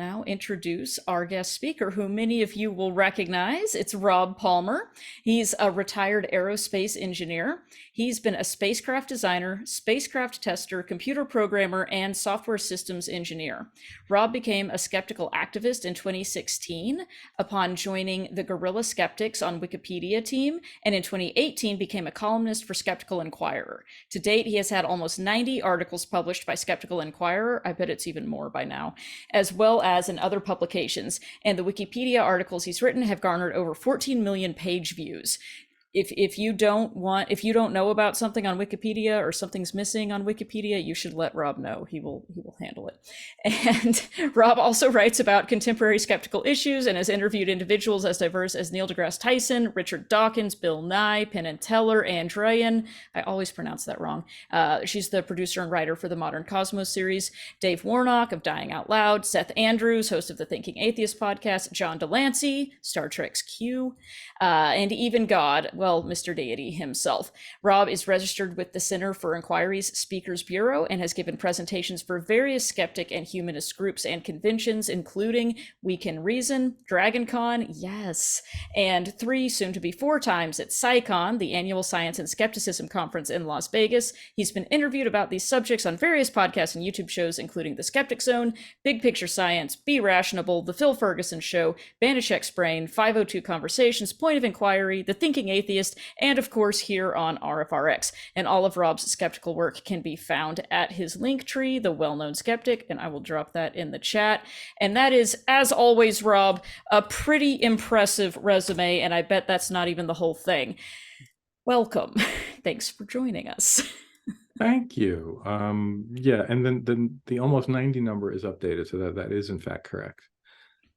now introduce our guest speaker, who many of you will recognize. It's Rob Palmer. He's a retired aerospace engineer. He's been a spacecraft designer, spacecraft tester, computer programmer, and software systems engineer. Rob became a skeptical activist in 2016 upon joining the Guerrilla Skeptics on Wikipedia team, and in 2018 became a columnist for Skeptical Inquirer. To date, he has had almost 90 articles published by Skeptical Inquirer. I bet it's even more by now, as well as in other publications. And the Wikipedia articles he's written have garnered over 14 million page views. If you don't know about something on Wikipedia or something's missing on Wikipedia, you should let Rob know. He will handle it. And Rob also writes about contemporary skeptical issues and has interviewed individuals as diverse as Neil deGrasse Tyson, Richard Dawkins, Bill Nye, Penn Teller, and Druyan. I always pronounce that wrong. She's the producer and writer for the Modern Cosmos series. Dave Warnock of Dying Out Loud, Seth Andrews, host of the Thinking Atheist podcast, John Lancie, Star Trek's Q, and even God, well, Mr. Deity himself. Rob is registered with the Center for Inquiry's Speakers Bureau and has given presentations for various skeptic and humanist groups and conventions, including We Can Reason, DragonCon, yes, and 3, soon to be 4 times at SciCon, the annual Science and Skepticism Conference in Las Vegas. He's been interviewed about these subjects on various podcasts and YouTube shows, including The Skeptic Zone, Big Picture Science, Be Rationable, The Phil Ferguson Show, Banishek's Brain, 502 Conversations, Point of Inquiry, The Thinking Atheist, and of course here on RfRx. And all of Rob's skeptical work can be found at his link tree, The Well-Known Skeptic, and I will drop that in the chat. And that is, as always, Rob, a pretty impressive resume, and I bet that's not even the whole thing. Welcome. Thanks for joining us. Thank you. Yeah, and then the almost 90 number is updated, so that is in fact correct.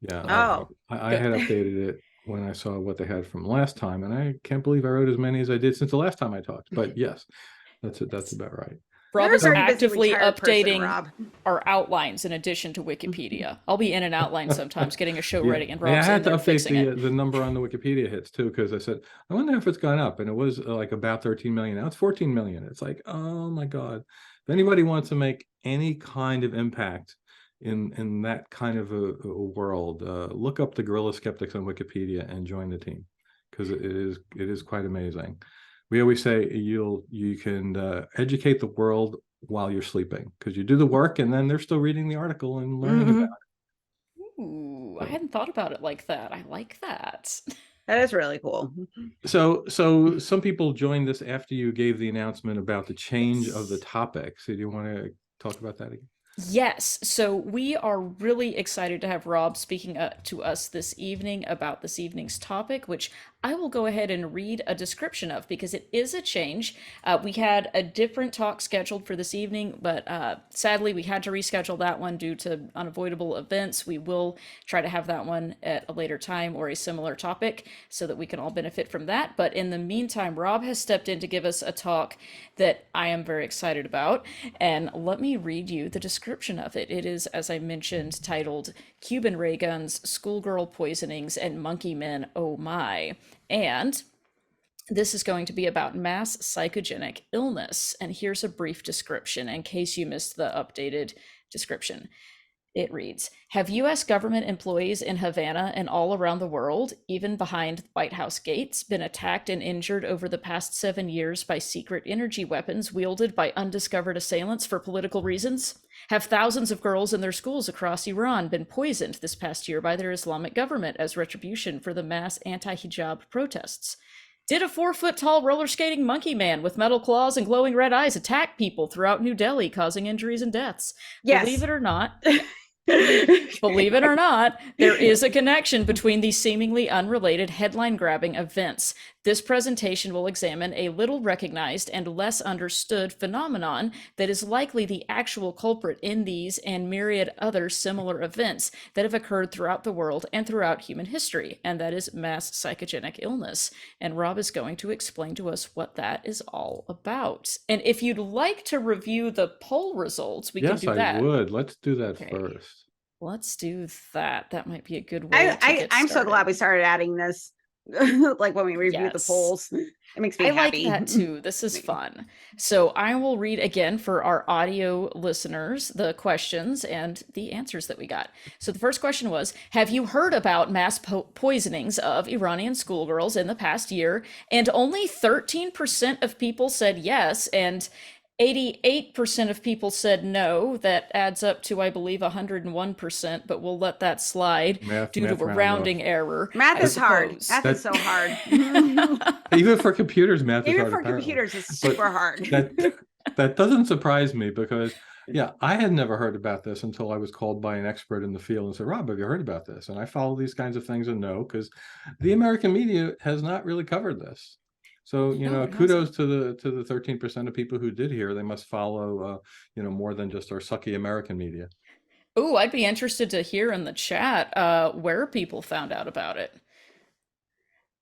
Yeah. I had updated it when I saw what they had from last time, and I can't believe I wrote as many as I did since the last time I talked. But yes, that's about right. Rob is actively updating our outlines in addition to Wikipedia. I'll be in an outline sometimes, getting a show ready, and Rob's I had to update the number on the Wikipedia hits too, because I said, I wonder if it's gone up, and it was like about 13 million. Now it's 14 million. It's like, oh my God. If anybody wants to make any kind of impact in that kind of a world, look up the Guerrilla Skeptics on Wikipedia and join the team, because it is quite amazing. We always say you can educate the world while you're sleeping, because you do the work and then they're still reading the article and learning about it. Ooh, I hadn't thought about it like that. I like that. That is really cool. So some people joined this after you gave the announcement about the change of the topic. So do you want to talk about that again? Yes, so we are really excited to have Rob speaking to us this evening about this evening's topic, which I will go ahead and read a description of, because it is a change. We had a different talk scheduled for this evening, but sadly we had to reschedule that one due to unavoidable events. We will try to have that one at a later time, or a similar topic, so that we can all benefit from that. But in the meantime, Rob has stepped in to give us a talk that I am very excited about, and let me read you the description of it. It is, as I mentioned, titled Cuban Ray Guns, Schoolgirl Poisonings, and Monkey Men, Oh My. And this is going to be about mass psychogenic illness. And here's a brief description in case you missed the updated description. It reads, have U.S. government employees in Havana and all around the world, even behind White House gates, been attacked and injured over the past 7 years by secret energy weapons wielded by undiscovered assailants for political reasons? Have thousands of girls in their schools across Iran been poisoned this past year by their Islamic government as retribution for the mass anti-hijab protests? Did a 4-foot-tall roller-skating monkey man with metal claws and glowing red eyes attack people throughout New Delhi, causing injuries and deaths? Yes. Believe it or not, there is a connection between these seemingly unrelated headline-grabbing events. This presentation will examine a little recognized and less understood phenomenon that is likely the actual culprit in these and myriad other similar events that have occurred throughout the world and throughout human history, and that is mass psychogenic illness. And Rob is going to explain to us what that is all about. And if you'd like to review the poll results, we can do that. Yes, I would. Let's do that first. Let's do that. That might be a good way to get I'm so glad we started adding this like when we review the Yes. polls. It makes me I happy. like that too. This is fun. So I will read again for our audio listeners the questions and the answers that we got. So the first question was, have you heard about mass poisonings of Iranian schoolgirls in the past year? And only 13% of people said yes, and 88% of people said no. That adds up to, I believe, 101%, but we'll let that slide due to a rounding error. Math is hard. Math is so hard. Even for computers, math is hard. Even for computers, it's super hard. That doesn't surprise me because, yeah, I had never heard about this until I was called by an expert in the field and said, Rob, have you heard about this? And I follow these kinds of things and know, because the American media has not really covered this. So, kudos to the 13% of people who did hear. They must follow, more than just our sucky American media. Oh, I'd be interested to hear in the chat where people found out about it.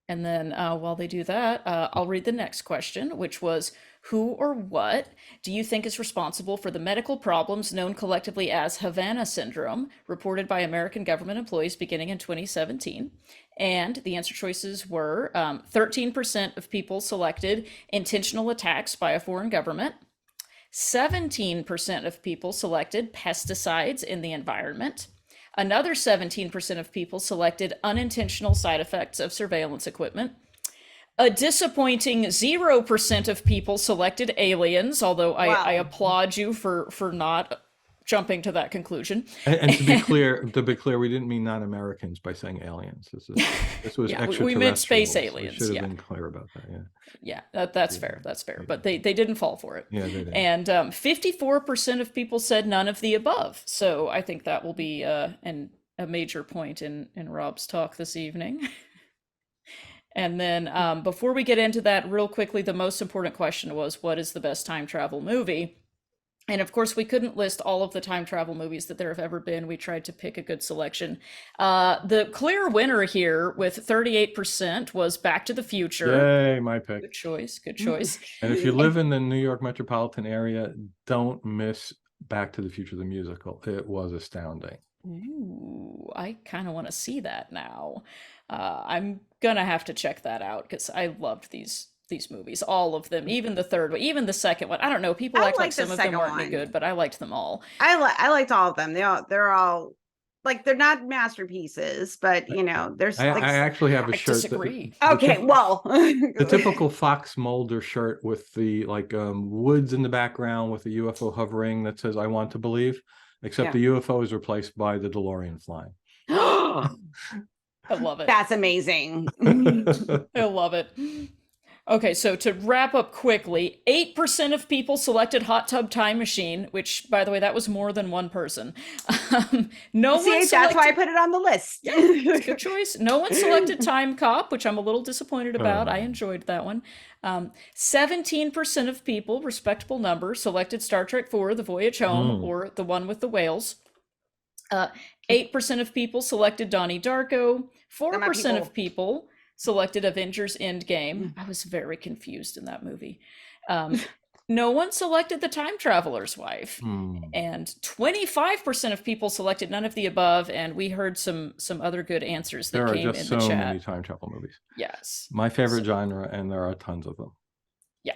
And then while they do that, I'll read the next question, which was, who or what do you think is responsible for the medical problems known collectively as Havana syndrome, reported by American government employees beginning in 2017? And the answer choices were 13% of people selected intentional attacks by a foreign government. 17% of people selected pesticides in the environment. Another 17% of people selected unintentional side effects of surveillance equipment. A disappointing 0% of people selected aliens, although I applaud you for not jumping to that conclusion. And to be clear, we didn't mean non-Americans by saying aliens. This was extraterrestrial. We meant space aliens. We should have been clear about that. Yeah, that's fair. That's fair. But they didn't fall for it. Yeah, they didn't. And 54% of people said none of the above. So I think that will be a major point in Rob's talk this evening. And then before we get into that, real quickly, the most important question was, what is the best time travel movie? And of course, we couldn't list all of the time travel movies that there have ever been. We tried to pick a good selection. The clear winner here with 38% was Back to the Future. Yay, my pick. Good choice. Good choice. And if you live in the New York metropolitan area, don't miss Back to the Future, the musical. It was astounding. Ooh, I kind of want to see that now. I'm gonna have to check that out because I loved these movies, all of them, even the third one, even the second one. I don't know, people act like some of them weren't any good, but I liked them all. I liked all of them. They're all like, they're not masterpieces, but there's I actually have a shirt. Disagree. The typical Fox Mulder shirt with the woods in the background with the UFO hovering that says "I want to believe," except the UFO is replaced by the DeLorean flying. I love it. That's amazing. I love it. Okay, so to wrap up quickly, 8% of people selected Hot Tub Time Machine, which, by the way, that was more than one person. That's why I put it on the list. Yeah, it's a good choice. No one selected Time Cop, which I'm a little disappointed about. I enjoyed that one. 17% of people, respectable number, selected Star Trek IV, The Voyage Home, or the one with the whales. 8% of people selected Donnie Darko. 4% of people selected Avengers Endgame. I was very confused in that movie. No one selected The Time Traveler's Wife. And 25% of people selected none of the above, and we heard some other good answers that came in the chat. There are just so many time travel movies. Yes. My favorite genre, and there are tons of them. Yeah.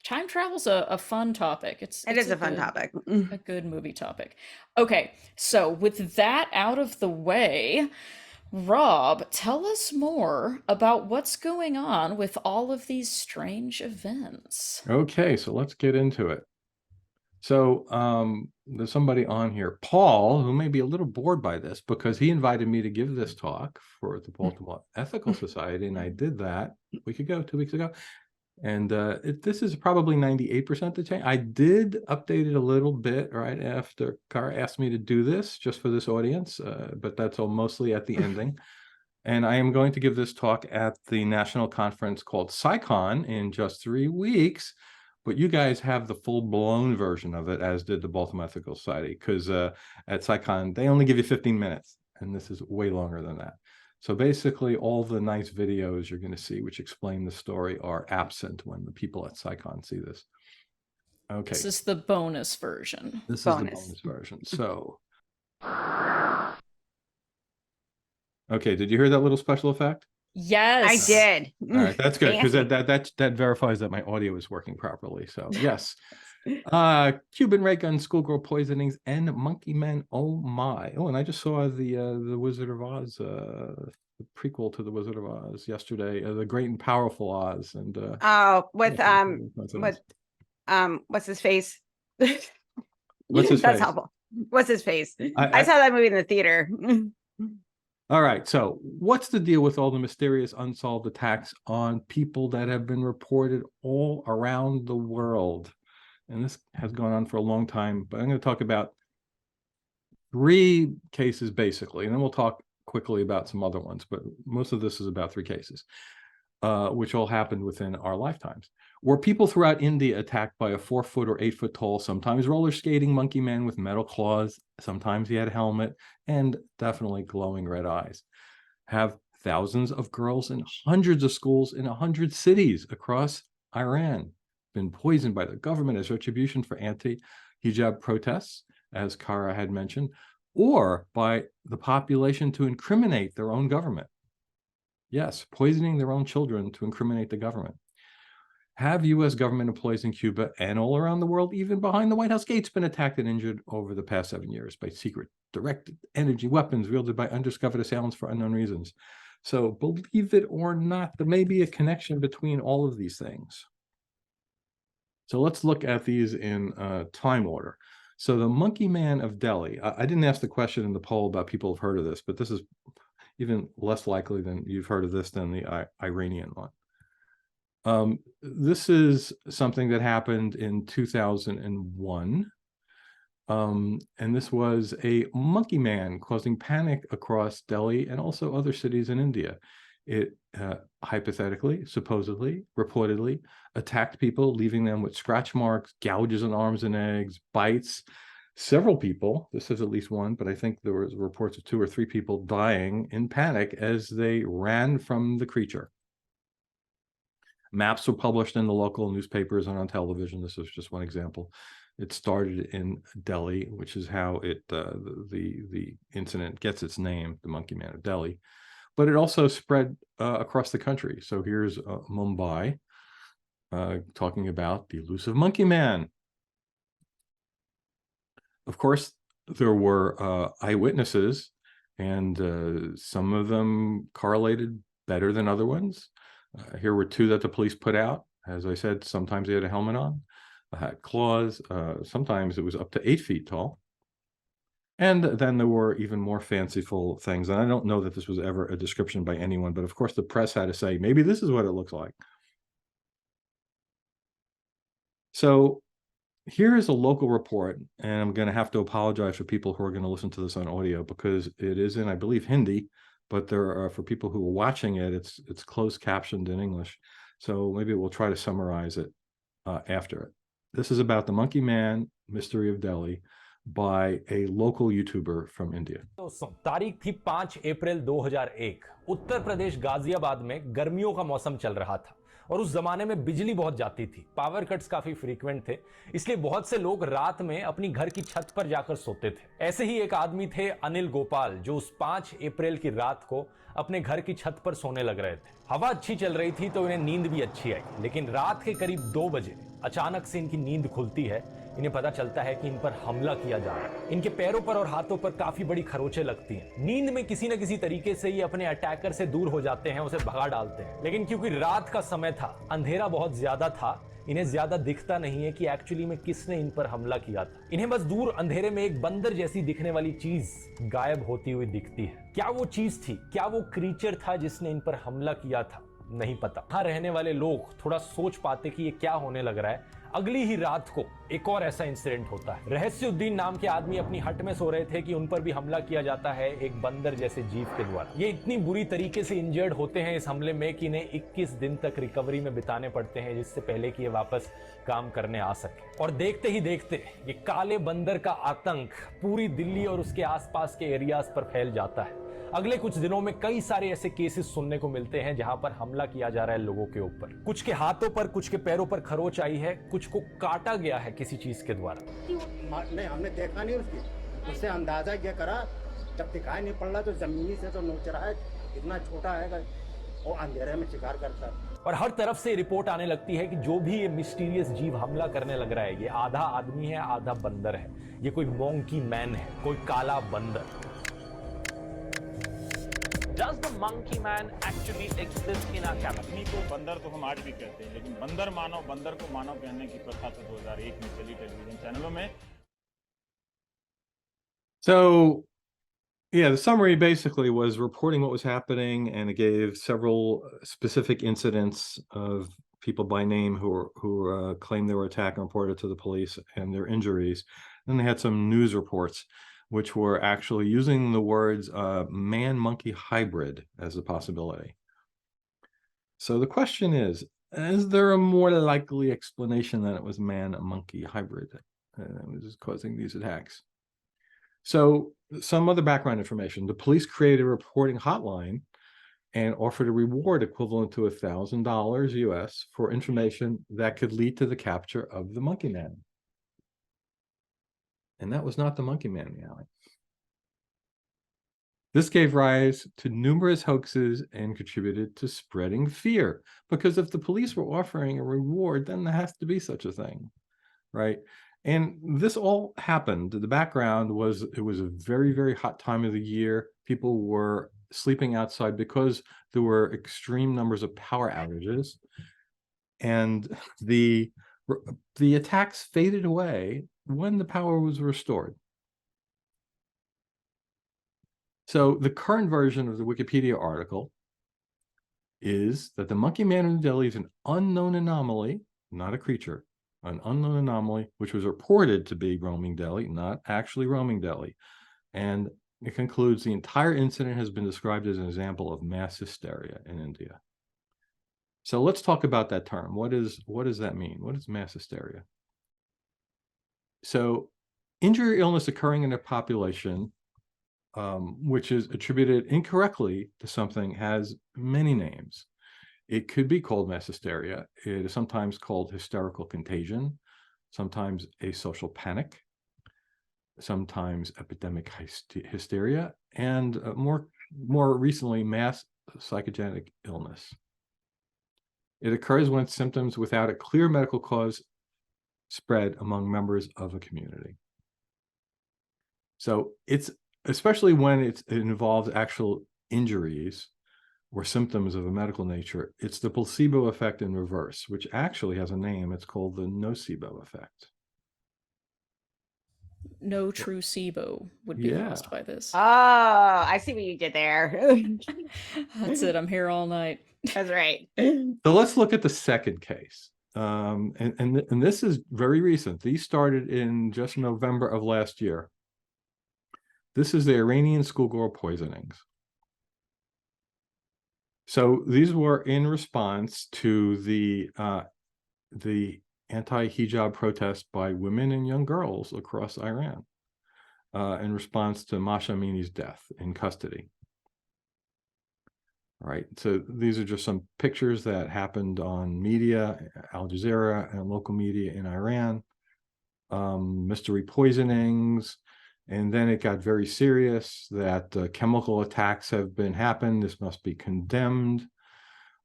Time travel's a fun topic. It is a fun topic. A good movie topic. Okay, so with that out of the way, Rob, tell us more about what's going on with all of these strange events. Okay, so let's get into it. So there's somebody on here, Paul, who may be a little bored by this because he invited me to give this talk for the Baltimore Ethical Society, and I did that a week ago, 2 weeks ago. And this is probably 98% the change. I did update it a little bit right after Cara asked me to do this, just for this audience, but that's all mostly at the ending. And I am going to give this talk at the national conference called SciCon in just 3 weeks. But you guys have the full-blown version of it, as did the Baltimore Ethical Society, because at SciCon, they only give you 15 minutes, and this is way longer than that. So basically, all the nice videos you're going to see, which explain the story, are absent when the people at SciCon see this. Okay. This is the bonus version. This is the bonus version. So, okay, did you hear that little special effect? Yes. I did. All right, that's good because Fancy. that verifies that my audio is working properly. So yes. Cuban ray gun, Schoolgirl, Poisonings, and Monkey Men. Oh my! Oh, and I just saw the Wizard of Oz, the prequel to the Wizard of Oz yesterday, the Great and Powerful Oz, and With what's his face? What's his That's face? helpful. What's his face? I saw that movie in the theater. All right, so what's the deal with all the mysterious unsolved attacks on people that have been reported all around the world? And this has gone on for a long time, but I'm going to talk about 3 cases basically, and then we'll talk quickly about some other ones, but most of this is about 3 cases, which all happened within our lifetimes. Were people throughout India attacked by a 4-foot or 8-foot tall, sometimes roller skating monkey man with metal claws, sometimes he had a helmet, and definitely glowing red eyes? Have thousands of girls in hundreds of schools in 100 cities across Iran been poisoned by the government as retribution for anti-hijab protests, as Kara had mentioned, or by the population to incriminate their own government? Yes, poisoning their own children to incriminate the government. Have U.S. government employees in Cuba and all around the world, even behind the White House gates, been attacked and injured over the past 7 years by secret directed energy weapons wielded by undiscovered assailants for unknown reasons? So believe it or not, there may be a connection between all of these things. So let's look at these in time order. So the Monkey Man of Delhi, I didn't ask the question in the poll about people have heard of this, but this is even less likely than you've heard of this than the Iranian one. This is something that happened in 2001. And this was a monkey man causing panic across Delhi and also other cities in India. It hypothetically, supposedly, reportedly attacked people, leaving them with scratch marks, gouges on arms and legs, bites. Several people, this is at least one, but I think there was reports of 2 or 3 people dying in panic as they ran from the creature. Maps were published in the local newspapers and on television. This is just one example. It started in Delhi, which is how it the incident gets its name, the Monkey Man of Delhi. But it also spread across the country. So here's Mumbai talking about the elusive Monkey Man. Of course, there were eyewitnesses, and some of them correlated better than other ones. Here were 2 that the police put out. As I said, sometimes they had a helmet on, had claws. Sometimes it was up to 8 feet tall. And then there were even more fanciful things. And I don't know that this was ever a description by anyone, but of course the press had to say, maybe this is what it looks like. So here is a local report, and I'm going to have to apologize for people who are going to listen to this on audio because it is in, I believe, Hindi, but there are, for people who are watching it, it's closed captioned in English. So maybe we'll try to summarize it after it. This is about the Monkey Man Mystery of Delhi by a local YouTuber from India. तारीख थी 5 अप्रैल 2001। उत्तर प्रदेश गाजियाबाद में गर्मियों का मौसम चल रहा था और उस जमाने में बिजली बहुत जाती थी, पावर कट्स काफी फ्रीक्वेंट थे, इसलिए बहुत से लोग रात में अपनी घर की छत पर जाकर सोते थे। ऐसे ही एक आदमी थे अनिल गोपाल, जो उस 5 अप्रैल की रात को अपने घर की छत पर सोने लग रहे थे। हवा अच्छी चल रही थी तो इन्हें नींद भी अच्छी आई, लेकिन रात के करीब 2 बजे अचानक से इनकी नींद खुलती है। इन्हें पता चलता है कि इन पर हमला किया जा रहा है। इनके पैरों पर और हाथों पर काफी बड़ी खरोंचें लगती हैं। नींद में किसी न किसी तरीके से ये अपने अटैकर से दूर हो जाते हैं, उसे भगा डालते हैं। लेकिन क्योंकि रात का समय था, अंधेरा बहुत ज्यादा था, इन्हें ज्यादा दिखता नहीं है कि एक्चुअली में किसने इन पर हमला किया था। इन्हें बस दूर अंधेरे में एक बंदर जैसी दिखने वाली चीज गायब होती हुई दिखती है। क्या वो चीज थी? क्या वो क्रीचर था जिसने इन पर हमला किया था? नहीं पता। यहां रहने वाले लोग थोड़ा सोच पाते कि ये क्या होने लग रहा है। अगली ही रात को एक और ऐसा इंसिडेंट होता है। रहस्युद्दीन नाम के आदमी अपनी हट में सो रहे थे कि उन पर भी हमला किया जाता है एक बंदर जैसे जीव के द्वारा। ये इतनी बुरी तरीके से इंजर्ड होते हैं इस हमले में कि इन्हें 21 दिन तक रिकवरी में बिताने पड़ते हैं, जिससे पहले कि ये वापस काम करने आ सके। और देखते ही देखते ये काले बंदर का आतंक पूरी दिल्ली और उसके आसपास के एरियाज पर फैल जाता है। अगले कुछ दिनों में कई सारे ऐसे केसेस सुनने को मिलते हैं जहां पर हमला किया जा रहा है लोगों के ऊपर। कुछ के हाथों पर, कुछ के पैरों पर खरोच आई है, कुछ को काटा गया है किसी चीज के द्वारा। नहीं, हमने देखा नहीं उससे अंदाजा ये करा, जब दिखाई नहीं पड़ रहा तो जमीनी से तो नोच रहा है, इतना छोटा है वो अंधेरे में शिकार करता है। और हर तरफ से रिपोर्ट आने लगती है कि जो भी ये मिस्टीरियस जीव हमला करने लग रहा है, ये आधा आदमी है, आधा बंदर है, ये कोई मोंकी मैन है, कोई काला बंदर। Does the monkey man actually exist in our capital? आदमी को बंदर तो हम आज भी कहते हैं, लेकिन बंदर को मानव कहने की प्रथा तो 2001 में चली टेलीविजन चैनलों में। So, yeah, the summary basically was reporting what was happening, and it gave several specific incidents of people by name who claimed they were attacked and reported to the police and their injuries. Then they had some news reports, which were actually using the words man-monkey hybrid as a possibility. So the question is there a more likely explanation that it was man-monkey hybrid that was causing these attacks? So some other background information. The police created a reporting hotline and offered a reward equivalent to $1,000 US for information that could lead to the capture of the monkey man. And that was not the monkey man in the alley. This gave rise to numerous hoaxes and contributed to spreading fear, because if the police were offering a reward, then there has to be such a thing, right? And this all happened. The background was it was a very, very hot time of the year. People were sleeping outside because there were extreme numbers of power outages. And the attacks faded away when the power was restored. So the current version of the Wikipedia article is that the monkey man in Delhi is an unknown anomaly, not a creature. An unknown anomaly, which was reported to be roaming Delhi, not actually roaming Delhi. And it concludes the entire incident has been described as an example of mass hysteria in India. So let's talk about that term. What does that mean? What is mass hysteria? So injury or illness occurring in a population, which is attributed incorrectly to something, has many names. It could be called mass hysteria. It is sometimes called hysterical contagion, sometimes asocial panic, sometimes epidemic hysteria, and more recently, mass psychogenic illness. It occurs when symptoms without a clear medical cause spread among members of a community. So it's especially when it involves actual injuries or symptoms of a medical nature, it's the placebo effect in reverse, which actually has a name. It's called the nocebo effect. No true SIBO would be caused by this. Oh, I see what you did there. That's it. I'm here all night. That's right. So let's look at the second case. And this is very recent. These started in just November of last year. This is the Iranian schoolgirl poisonings. So these were in response to the anti-hijab protest by women and young girls across Iran in response to Mahsa Amini's death in custody. All right, so these are just some pictures that happened on media, Al Jazeera and local media in Iran, mystery poisonings. And then it got very serious that chemical attacks have been happened. This must be condemned.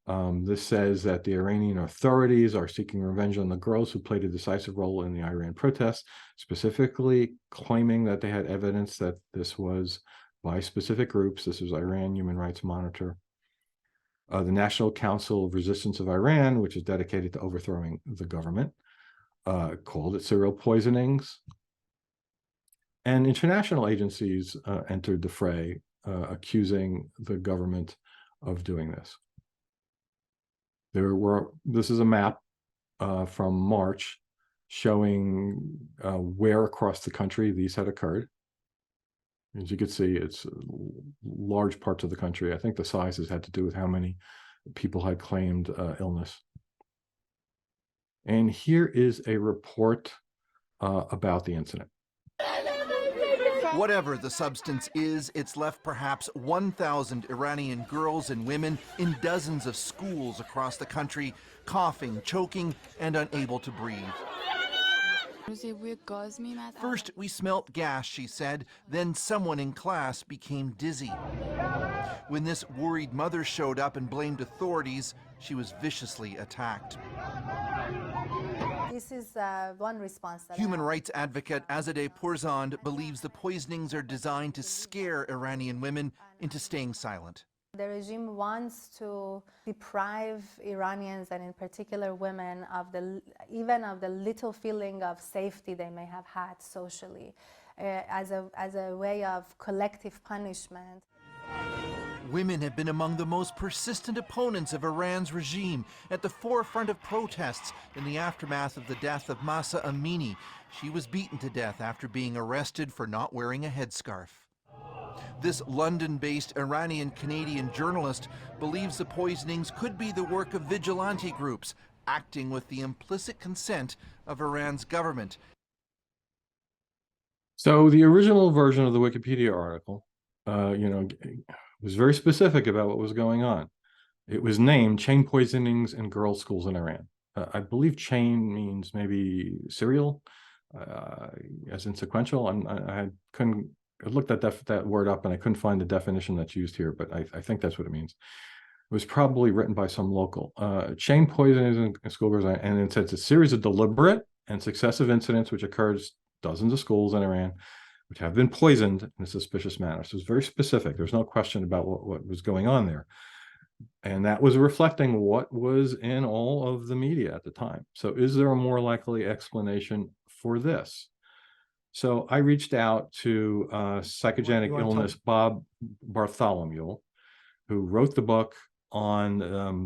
This says that the Iranian authorities are seeking revenge on the girls who played a decisive role in the Iran protests, specifically claiming that they had evidence that this was by specific groups. This was Iran Human Rights Monitor. The National Council of Resistance of Iran, which is dedicated to overthrowing the government, called it serial poisonings. And international agencies entered the fray, accusing the government of doing this. This is a map from March showing where across the country these had occurred. As you can see, it's large parts of the country. I think the sizes had to do with how many people had claimed illness. And here is a report about the incident. Whatever the substance is, it's left perhaps 1,000 Iranian girls and women in dozens of schools across the country, coughing, choking, and unable to breathe. First, we smelt gas, she said. Then someone in class became dizzy. When this worried mother showed up and blamed authorities, she was viciously attacked. This is one response that Human rights advocate Azadeh Pourzand believes the poisonings are designed to scare Iranian women into staying silent. The regime wants to deprive Iranians, and in particular women, of even of the little feeling of safety they may have had socially, as a way of collective punishment. Women have been among the most persistent opponents of Iran's regime, at the forefront of protests in the aftermath of the death of Mahsa Amini. She was beaten to death after being arrested for not wearing a headscarf. This London-based Iranian-Canadian journalist believes the poisonings could be the work of vigilante groups acting with the implicit consent of Iran's government. So the original version of the Wikipedia article, was very specific about what was going on. It was named Chain Poisonings in Girls' Schools in Iran. I believe chain means maybe serial, as in sequential. I looked at that word up and I couldn't find the definition that's used here, but I think that's what it means. It was probably written by some local. Chain poisonings in schoolgirls, and it says a series of deliberate and successive incidents which occurs dozens of schools in Iran, which have been poisoned in a suspicious manner. So it's very specific. There's no question about what was going on there. And that was reflecting what was in all of the media at the time. So is there a more likely explanation for this? So I reached out to psychogenic illness Bob Bartholomew, who wrote the book on,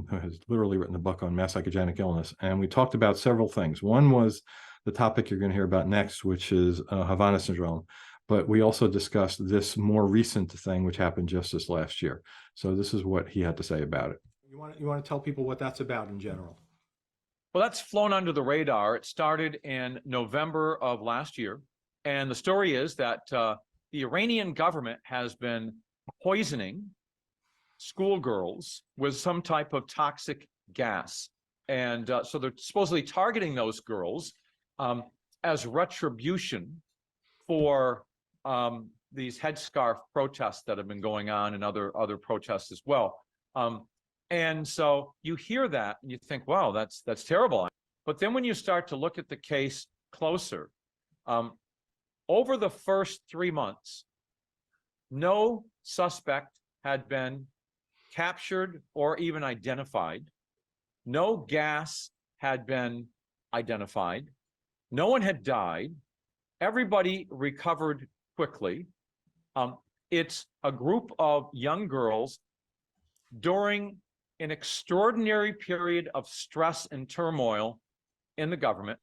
who has literally written the book on mass psychogenic illness. And we talked about several things. One was the topic you're going to hear about next, which is Havana syndrome. But we also discussed this more recent thing, which happened just this last year. So this is what he had to say about it. You want to tell people what that's about in general? Well, that's flown under the radar. It started in November of last year. And the story is that the Iranian government has been poisoning schoolgirls with some type of toxic gas. And so they're supposedly targeting those girls as retribution for these headscarf protests that have been going on and other protests as well. And so you hear that and you think, wow, that's terrible. But then when you start to look at the case closer, over the first 3 months, no suspect had been captured or even identified. No gas had been identified. No one had died. Everybody recovered quickly. It's a group of young girls during an extraordinary period of stress and turmoil in the government.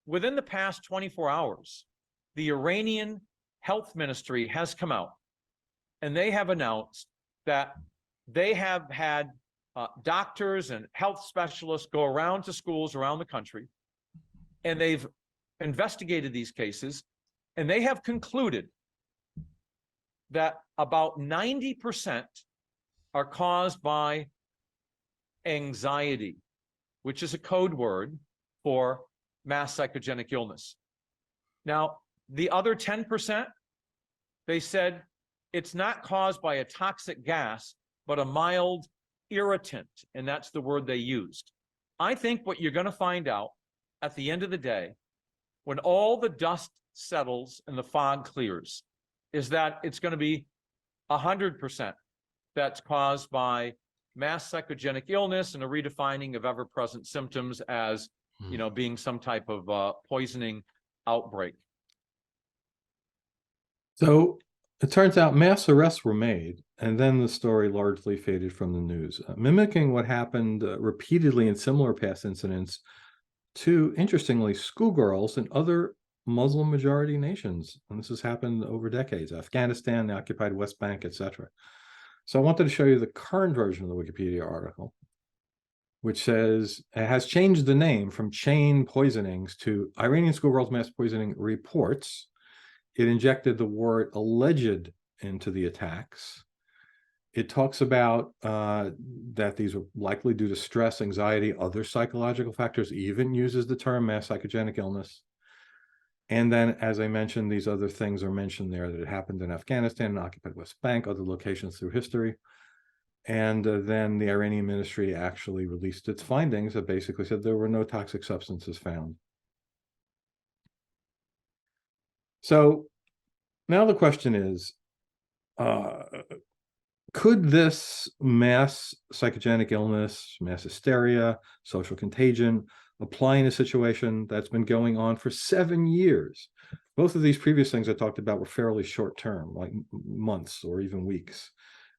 Within the past 24 hours, the Iranian health ministry has come out and they have announced that they have had doctors and health specialists go around to schools around the country, and they've investigated these cases, and they have concluded that about 90% are caused by anxiety, which is a code word for mass psychogenic illness. Now, the other 10%, they said it's not caused by a toxic gas, but a mild irritant, and that's the word they used. I think what you're going to find out at the end of the day, when all the dust settles and the fog clears, is that it's going to be 100% that's caused by mass psychogenic illness and a redefining of ever-present symptoms as, being some type of poisoning outbreak. So it turns out mass arrests were made, and then the story largely faded from the news, mimicking what happened repeatedly in similar past incidents to, interestingly, schoolgirls in other Muslim-majority nations. And this has happened over decades: Afghanistan, the occupied West Bank, etc. So I wanted to show you the current version of the Wikipedia article, which says it has changed the name from Chain Poisonings to Iranian Schoolgirls Mass Poisoning Reports. It injected the word alleged into the attacks. It talks about that these are likely due to stress, anxiety, other psychological factors, even uses the term mass psychogenic illness. And then, as I mentioned, these other things are mentioned there, that it happened in Afghanistan and occupied West Bank, other locations through history. And then the Iranian ministry actually released its findings that basically said there were no toxic substances found. So now the question is, could this mass psychogenic illness, mass hysteria, social contagion apply in a situation that's been going on for 7 years? Both of these previous things I talked about were fairly short term, like months or even weeks,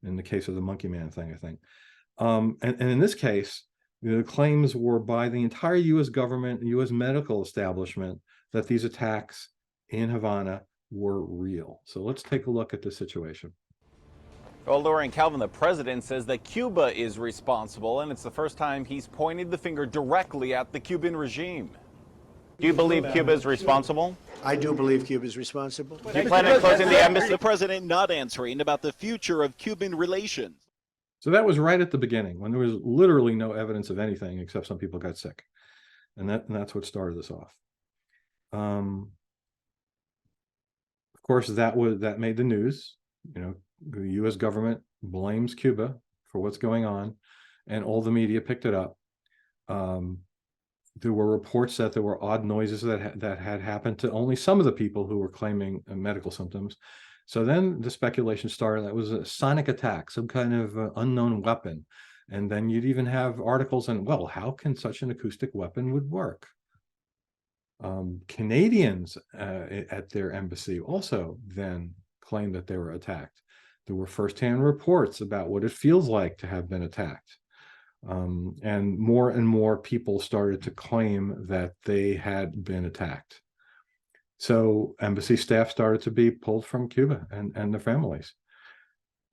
in the case of the monkey man thing, I think. And in this case, the claims were by the entire US government and US medical establishment that these attacks in Havana were real. So let's take a look at the situation. Well, Laura and Calvin, the president says that Cuba is responsible, and it's the first time he's pointed the finger directly at the Cuban regime. Do you believe Cuba is responsible? I do believe Cuba is responsible. Do you plan on closing the embassy? The president not answering about the future of Cuban relations. So that was right at the beginning, when there was literally no evidence of anything except some people got sick. And that's what started this off. Of course, that made the news. You know, the US government blames Cuba for what's going on, and all the media picked it up. There were reports that there were odd noises that had happened to only some of the people who were claiming medical symptoms. So then the speculation started that it was a sonic attack, some kind of unknown weapon. And then you'd even have articles on, well, how can such an acoustic weapon would work? Canadians at their embassy also then claimed that they were attacked. There were firsthand reports about what it feels like to have been attacked. And more people started to claim that they had been attacked. So embassy staff started to be pulled from Cuba and their families.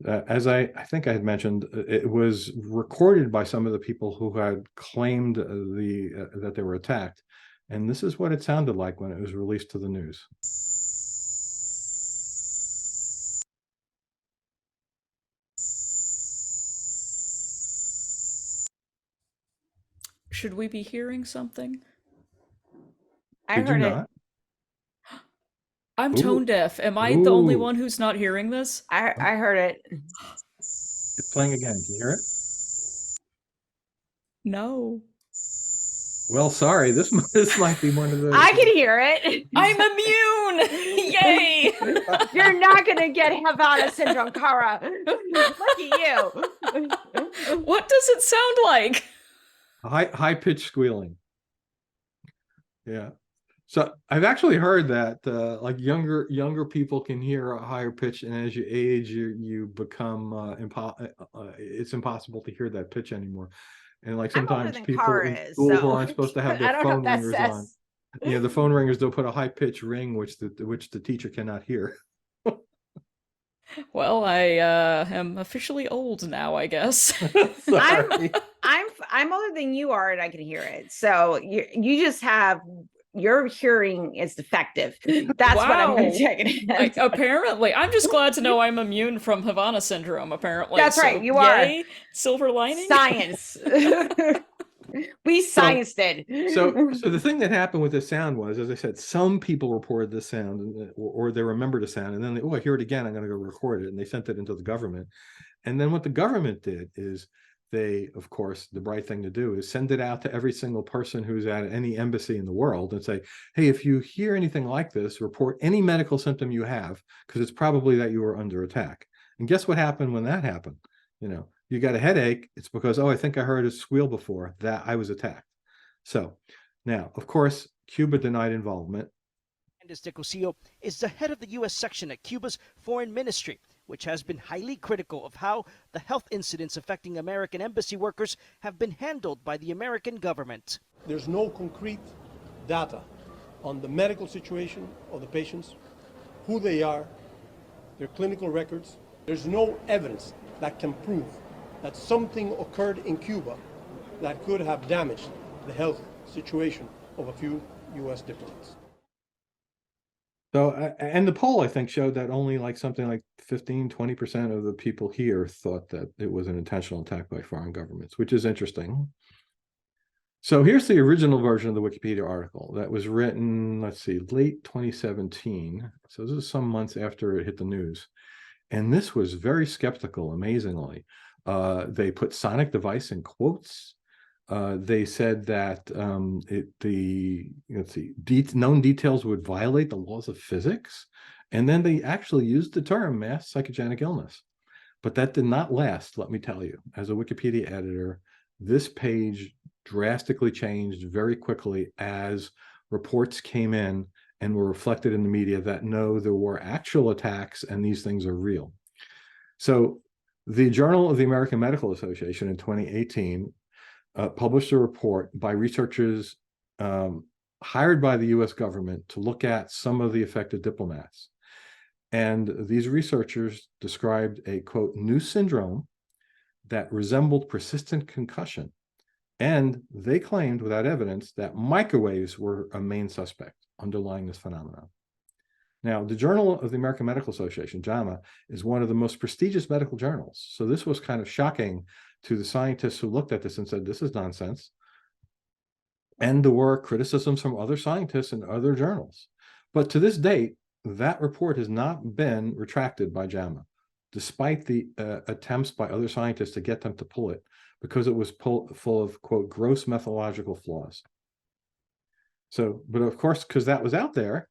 As I think I had mentioned, it was recorded by some of the people who had claimed that they were attacked. And this is what it sounded like when it was released to the news. Should we be hearing something? I Did you heard it. not? I'm Ooh. tone deaf. Am I the only Ooh. one who's not hearing this? I heard it. It's playing again. Can you hear it? No. Well, sorry. This might be one of those. I can hear it. I'm immune! Yay! You're not gonna get Havana syndrome, Kara. Look at you. What does it sound like? High pitched squealing. Yeah. So I've actually heard that like younger people can hear a higher pitch, and as you age, you become it's impossible to hear that pitch anymore. And like sometimes people in school who aren't supposed to have their phone ringers on, you know, the phone ringers, they'll put a high pitch ring which the teacher cannot hear. Well, I am officially old now, I guess. I'm older than you are, and I can hear it. So you just have, your hearing is defective. That's what I'm going to take it as. Apparently, I'm just glad to know I'm immune from Havana syndrome. Apparently, that's right. You are. Yay, silver lining. Science. We scienced it. So the thing that happened with this sound was, as I said, some people reported this sound, or they remembered a sound, and then I hear it again. I'm going to go record it, and they sent it into the government. And then what the government did is they, of course, the right thing to do is send it out to every single person who's at any embassy in the world and say, hey, if you hear anything like this, report any medical symptom you have, because it's probably that you were under attack. And guess what happened when that happened? You know, you got a headache, it's because, oh, I think I heard a squeal before, that I was attacked. So now, of course, Cuba denied involvement. DeCosio is the head of the U.S. section at Cuba's foreign ministry, which has been highly critical of how the health incidents affecting American embassy workers have been handled by the American government. There's no concrete data on the medical situation of the patients, who they are, their clinical records. There's no evidence that can prove that something occurred in Cuba that could have damaged the health situation of a few U.S. diplomats. So, and the poll, I think, showed that only like something like 15-20% of the people here thought that it was an intentional attack by foreign governments, which is interesting. So here's the original version of the Wikipedia article that was written, let's see, late 2017. So this is some months after it hit the news. And this was very skeptical, amazingly. They put sonic device in quotes. They said that known details would violate the laws of physics. And then they actually used the term mass psychogenic illness. But that did not last, let me tell you. As a Wikipedia editor, this page drastically changed very quickly as reports came in and were reflected in the media that no, there were actual attacks and these things are real. So the Journal of the American Medical Association in 2018 published a report by researchers hired by the US government to look at some of the affected diplomats. And these researchers described a, quote, new syndrome that resembled persistent concussion. And they claimed without evidence that microwaves were a main suspect underlying this phenomenon. Now, the Journal of the American Medical Association, JAMA, is one of the most prestigious medical journals. So this was kind of shocking to the scientists who looked at this and said, this is nonsense. And there were criticisms from other scientists in other journals. But to this date, that report has not been retracted by JAMA, despite the attempts by other scientists to get them to pull it, because it was full of, quote, gross methodological flaws. So, but of course, because that was out there,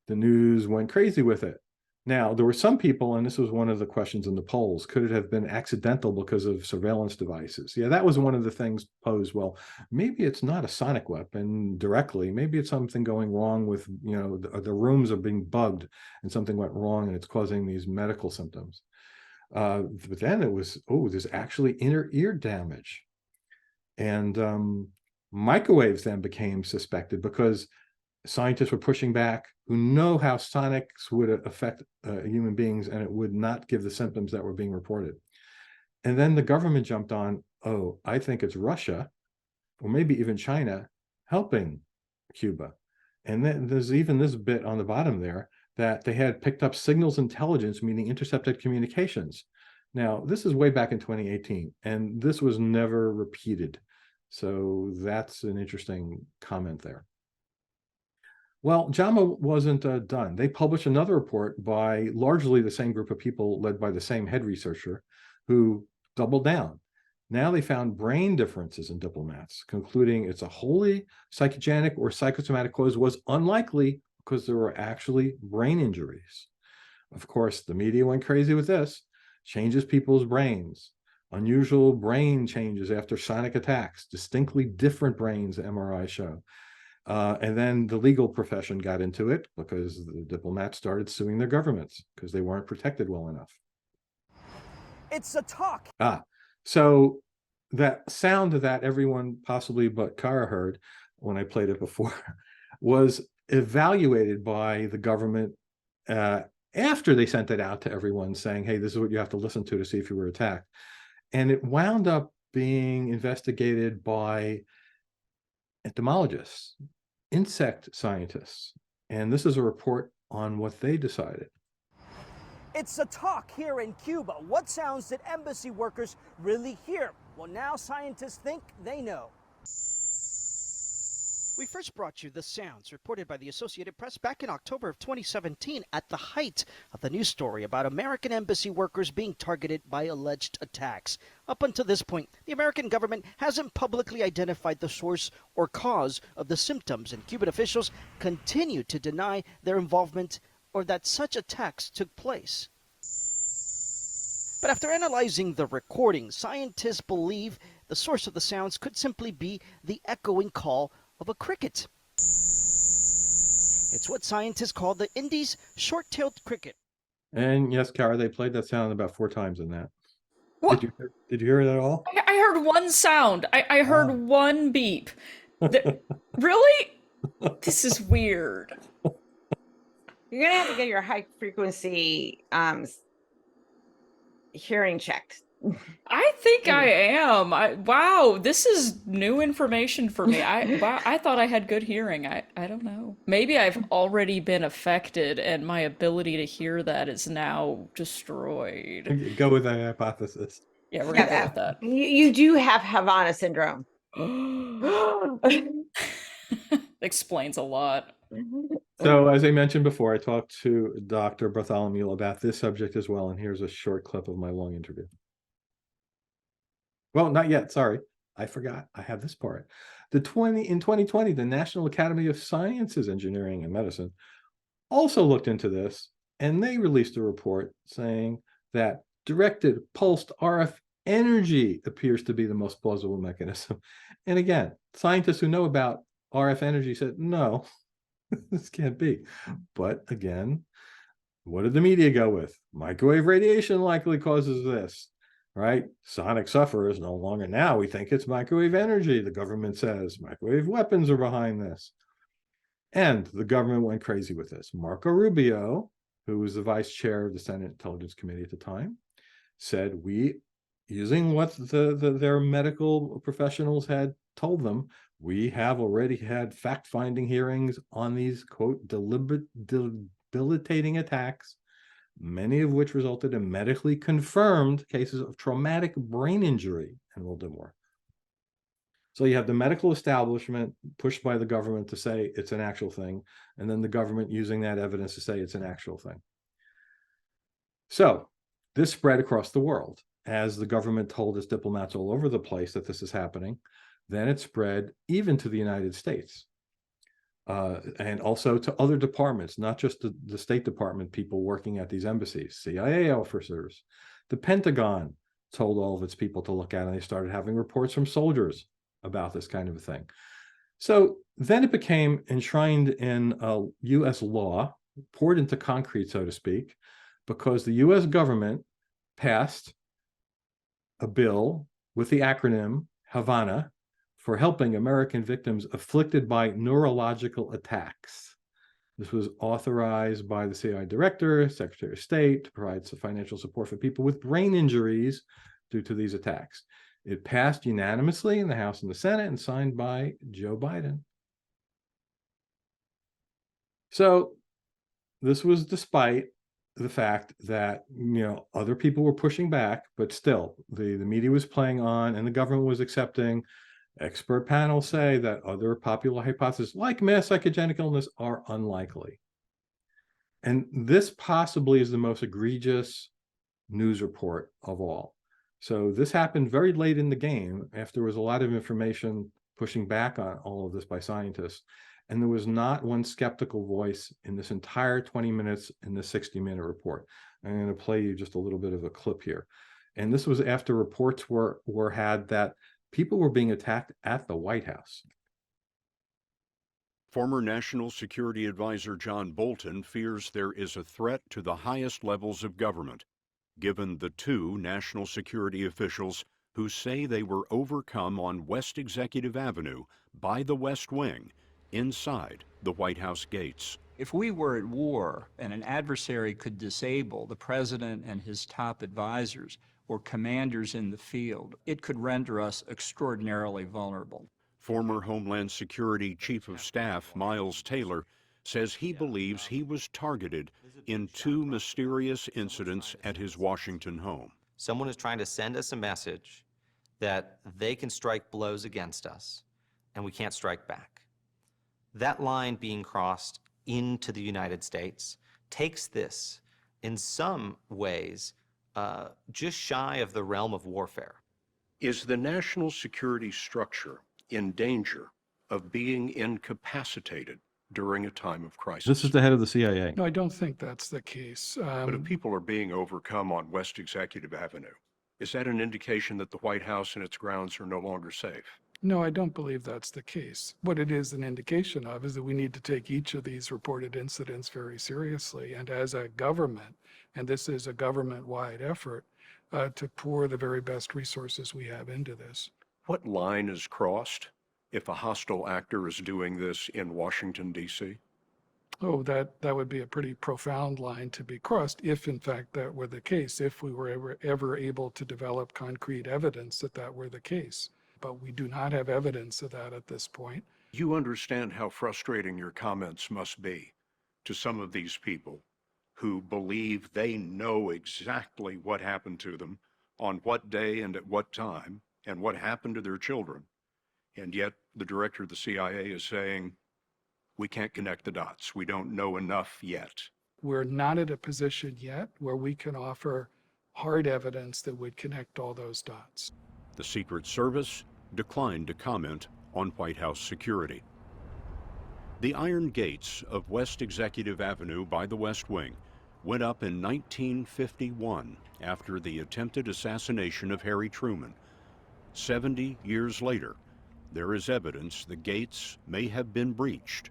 the news went crazy with it. Now, there were some people, and this was one of the questions in the polls, could it have been accidental because of surveillance devices? Yeah, that was one of the things posed. Well, maybe it's not a sonic weapon directly. Maybe it's something going wrong with, you know, the rooms are being bugged and something went wrong and it's causing these medical symptoms. But then it was, oh, there's actually inner ear damage. And microwaves then became suspected because scientists were pushing back who know how sonics would affect human beings, and it would not give the symptoms that were being reported. And then the government jumped on, oh, I think it's Russia, or maybe even China, helping Cuba. And then there's even this bit on the bottom there that they had picked up signals intelligence, meaning intercepted communications. Now, this is way back in 2018, and this was never repeated. So that's an interesting comment there. Well, JAMA wasn't done. They published another report by largely the same group of people led by the same head researcher who doubled down. Now they found brain differences in diplomats, concluding it's a wholly psychogenic or psychosomatic cause was unlikely because there were actually brain injuries. Of course, the media went crazy with this, changes people's brains, unusual brain changes after sonic attacks, distinctly different brains, MRI show. And then the legal profession got into it because the diplomats started suing their governments because they weren't protected well enough. It's a talk. So that sound that everyone possibly but Kara heard when I played it before was evaluated by the government after they sent it out to everyone saying, hey, this is what you have to listen to see if you were attacked. And it wound up being investigated by entomologists, insect scientists. And this is a report on what they decided. It's a talk here in Cuba. What sounds did embassy workers really hear? Well, now scientists think they know. We first brought you the sounds reported by the Associated Press back in October of 2017 at the height of the news story about American embassy workers being targeted by alleged attacks. Up until this point, the American government hasn't publicly identified the source or cause of the symptoms, and Cuban officials continue to deny their involvement or that such attacks took place. But after analyzing the recording, scientists believe the source of the sounds could simply be the echoing call of a cricket. It's what scientists call the Indies short-tailed cricket. And yes, Kara, they played that sound about 4 times in that. What? Did you hear it at all? I heard one sound. I heard one beep. Really? This is weird. You're gonna have to get your high frequency hearing checked. I think I am. Wow, this is new information for me. I thought I had good hearing. I don't know. Maybe I've already been affected and my ability to hear that is now destroyed. Go with that hypothesis. Yeah, we're gonna go with that. You do have Havana syndrome. Explains a lot. So, as I mentioned before, I talked to Dr. Bartholomew about this subject as well, and here's a short clip of my long interview. Well, not yet. Sorry, I forgot. I have this part. In 2020, the National Academy of Sciences, Engineering, and Medicine also looked into this, and they released a report saying that directed pulsed RF energy appears to be the most plausible mechanism. And again, scientists who know about RF energy said, no, this can't be. But again, what did the media go with? Microwave radiation likely causes this, right? Sonic sufferers no longer. Now we think it's microwave energy. The government says microwave weapons are behind this. And the government went crazy with this. Marco Rubio, who was the vice chair of the Senate Intelligence Committee at the time, said, we, using what their medical professionals had told them, we have already had fact-finding hearings on these, quote, debilitating attacks, many of which resulted in medically confirmed cases of traumatic brain injury, and we'll do more. So you have the medical establishment pushed by the government to say it's an actual thing, and then the government using that evidence to say it's an actual thing. So this spread across the world as the government told its diplomats all over the place that this is happening. Then it spread even to the United States and also to other departments, not just the State Department people working at these embassies, CIA officers. The Pentagon told all of its people to look at it, and they started having reports from soldiers about this kind of a thing. So then it became enshrined in U.S. law, poured into concrete, so to speak, because the U.S. government passed a bill with the acronym Havana for helping American victims afflicted by neurological attacks. This was authorized by the CIA director, Secretary of State, to provide some financial support for people with brain injuries due to these attacks. It passed unanimously in the House and the Senate and signed by Joe Biden. So this was despite the fact that, other people were pushing back, but still the media was playing on and the government was accepting. Expert panels say that other popular hypotheses like mass psychogenic illness are unlikely. And this possibly is the most egregious news report of all. So this happened very late in the game after there was a lot of information pushing back on all of this by scientists. And there was not one skeptical voice in this entire 20 minutes in the 60-minute report. I'm going to play you just a little bit of a clip here. And this was after reports were had that people were being attacked at the White House. Former National Security Advisor John Bolton fears there is a threat to the highest levels of government, given the two national security officials who say they were overcome on West Executive Avenue by the West Wing inside the White House gates. If we were at war and an adversary could disable the president and his top advisors or commanders in the field, it could render us extraordinarily vulnerable. Former Homeland Security Chief of Staff Miles Taylor says he believes he was targeted in two mysterious incidents at his Washington home. Someone is trying to send us a message that they can strike blows against us and we can't strike back. That line being crossed into the United States takes this, in some ways, just shy of the realm of warfare. Is the national security structure in danger of being incapacitated during a time of crisis? This is the head of the CIA. No, I don't think that's the case. But if people are being overcome on West Executive Avenue, is that an indication that the White House and its grounds are no longer safe? No, I don't believe that's the case. What it is an indication of is that we need to take each of these reported incidents very seriously, and as a government, and this is a government-wide effort, to pour the very best resources we have into this. What line is crossed if a hostile actor is doing this in Washington, D.C.? Oh, that would be a pretty profound line to be crossed if, in fact, that were the case, if we were ever able to develop concrete evidence that that were the case. But we do not have evidence of that at this point. You understand how frustrating your comments must be to some of these people who believe they know exactly what happened to them, on what day and at what time, and what happened to their children. And yet the director of the CIA is saying, we can't connect the dots. We don't know enough yet. We're not at a position yet where we can offer hard evidence that would connect all those dots. The Secret Service declined to comment on White House security. The iron gates of West Executive Avenue by the West Wing went up in 1951 after the attempted assassination of Harry Truman. 70 years later, there is evidence the gates may have been breached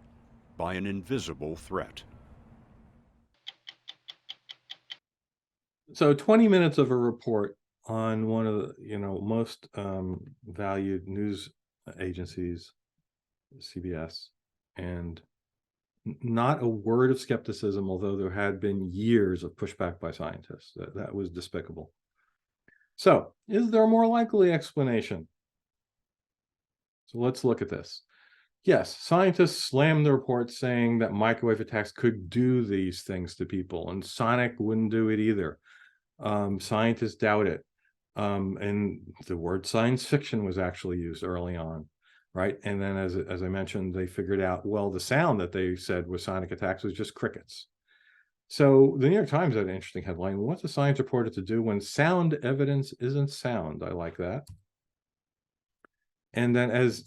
by an invisible threat. So 20 minutes of a report on one of the most valued news agencies, CBS, and not a word of skepticism, although there had been years of pushback by scientists. That was despicable. So is there a more likely explanation? So let's look at this. Yes, scientists slammed the report saying that microwave attacks could do these things to people, and sonic wouldn't do it either. Scientists doubt it. And the word science fiction was actually used early on, right? And then as I mentioned, they figured out, well, the sound that they said was sonic attacks was just crickets. So the New York Times had an interesting headline. What's a science reporter to do when sound evidence isn't sound? I like that. And then as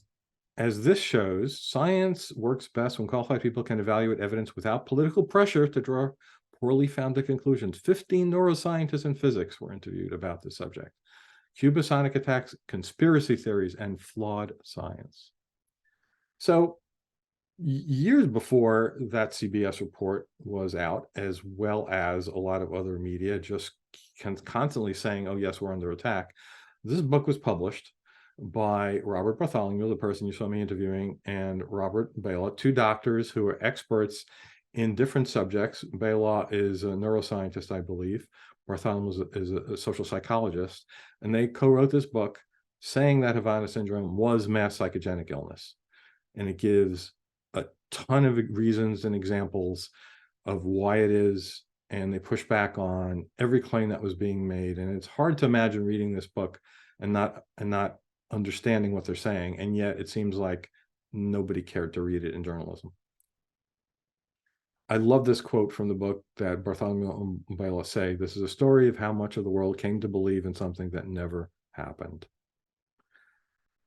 this shows, science works best when qualified people can evaluate evidence without political pressure to draw poorly founded conclusions. 15 neuroscientists and physics were interviewed about this subject. Cuba sonic attacks, conspiracy theories, and flawed science. So years before that CBS report was out, as well as a lot of other media just constantly saying, oh yes, we're under attack, this book was published by Robert Bartholomew, the person you saw me interviewing, and Robert Bela, two doctors who are experts in different subjects. Bela is a neuroscientist, I believe. Bartholomew is a social psychologist, and they co-wrote this book saying that Havana syndrome was mass psychogenic illness. And it gives a ton of reasons and examples of why it is, and they push back on every claim that was being made. And it's hard to imagine reading this book and not understanding what they're saying, and yet it seems like nobody cared to read it in journalism. I love this quote from the book that Bartholomew and Bela say, this is a story of how much of the world came to believe in something that never happened.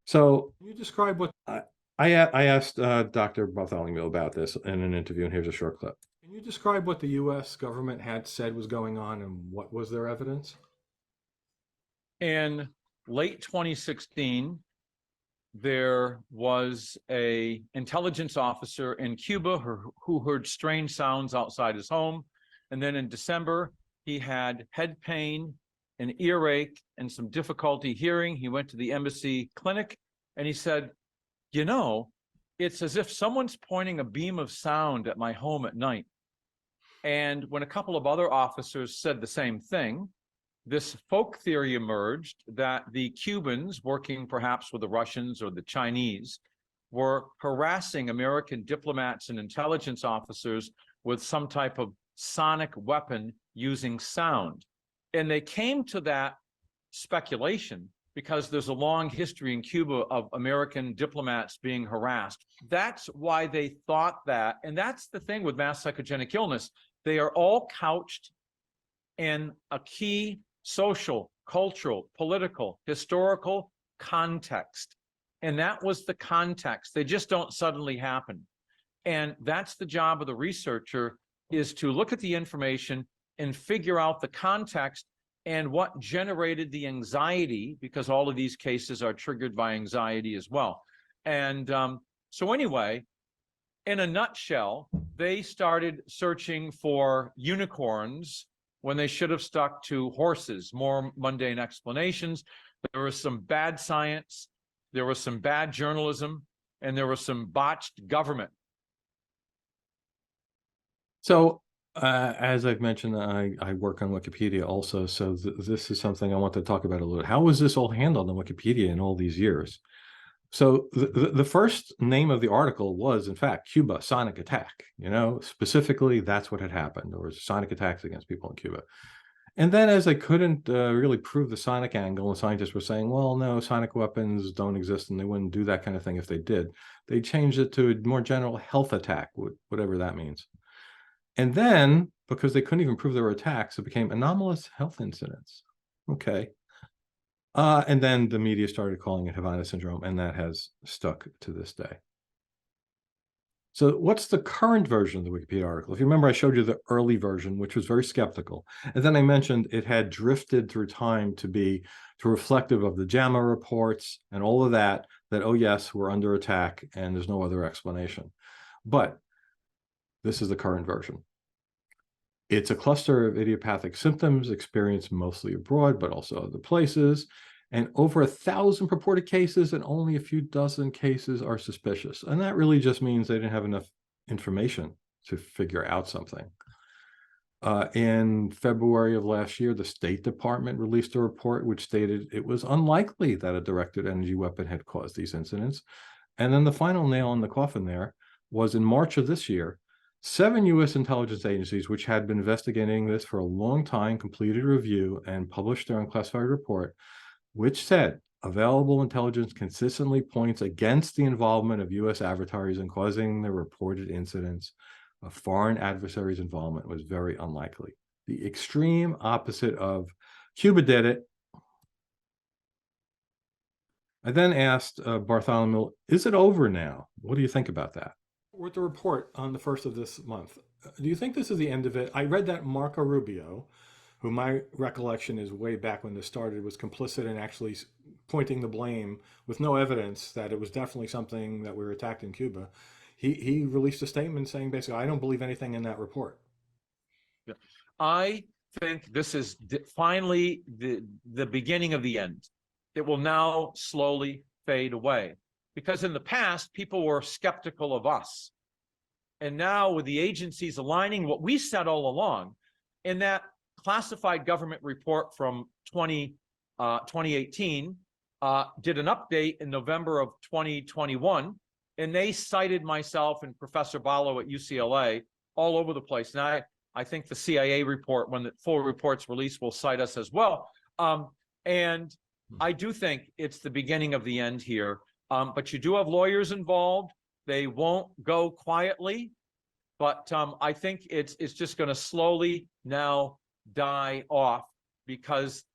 So can you describe what I asked Dr. Bartholomew about this in an interview, and here's a short clip. Can you describe what the US government had said was going on and what was their evidence? In late 2016, there was an intelligence officer in Cuba who heard strange sounds outside his home. And then in December, he had head pain, an earache, and some difficulty hearing. He went to the embassy clinic and he said, you know, it's as if someone's pointing a beam of sound at my home at night. And when a couple of other officers said the same thing, this folk theory emerged that the Cubans, working perhaps with the Russians or the Chinese, were harassing American diplomats and intelligence officers with some type of sonic weapon using sound. And they came to that speculation because there's a long history in Cuba of American diplomats being harassed. That's why they thought that. And that's the thing with mass psychogenic illness. They are all couched in a key social, cultural, political, historical context. And that was the context. They just don't suddenly happen. And that's the job of the researcher, is to look at the information and figure out the context and what generated the anxiety, because all of these cases are triggered by anxiety as well. And so anyway, in a nutshell, they started searching for unicorns when they should have stuck to horses, more mundane explanations. There was some bad science, there was some bad journalism, and there was some botched government. So as I've mentioned, I work on Wikipedia also, so this is something I want to talk about a little. How was this all handled on Wikipedia in all these years? So the first name of the article was, in fact, Cuba sonic attack. You know, specifically, that's what had happened. There was sonic attacks against people in Cuba. And then as they couldn't really prove the sonic angle, and scientists were saying, well, no, sonic weapons don't exist and they wouldn't do that kind of thing if they did. They changed it to a more general health attack, whatever that means. And then, because they couldn't even prove there were attacks, it became anomalous health incidents. Okay. And then the media started calling it Havana syndrome, and that has stuck to this day. So what's the current version of the Wikipedia article? If you remember, I showed you the early version, which was very skeptical. And then I mentioned it had drifted through time to be reflective of the JAMA reports and all of that, oh yes, we're under attack and there's no other explanation. But this is the current version. It's a cluster of idiopathic symptoms experienced mostly abroad, but also other places. And over 1,000 purported cases and only a few dozen cases are suspicious. And that really just means they didn't have enough information to figure out something. In February of last year, the State Department released a report which stated it was unlikely that a directed energy weapon had caused these incidents. And then the final nail in the coffin there was in March of this year, 7 U.S. intelligence agencies, which had been investigating this for a long time, completed a review and published their unclassified report, which said available intelligence consistently points against the involvement of U.S. adversaries in causing the reported incidents. Of foreign adversaries' involvement was very unlikely. The extreme opposite of Cuba did it. I then asked Bartholomew, is it over now? What do you think about that? We're at the report on the 1st of this month. Do you think this is the end of it? I read that Marco Rubio, who my recollection is way back when this started, was complicit in actually pointing the blame with no evidence that it was definitely something that we were attacked in Cuba. He released a statement saying basically, I don't believe anything in that report. Yeah. I think this is finally the beginning of the end. It will now slowly fade away. Because in the past, people were skeptical of us. And now with the agencies aligning what we said all along, in that classified government report from 2018, did an update in November of 2021, and they cited myself and Professor Ballo at UCLA all over the place. Now, I think the CIA report, when the full report's released, will cite us as well. And I do think it's the beginning of the end here. But you do have lawyers involved. They won't go quietly, but I think it's just going to slowly now die off because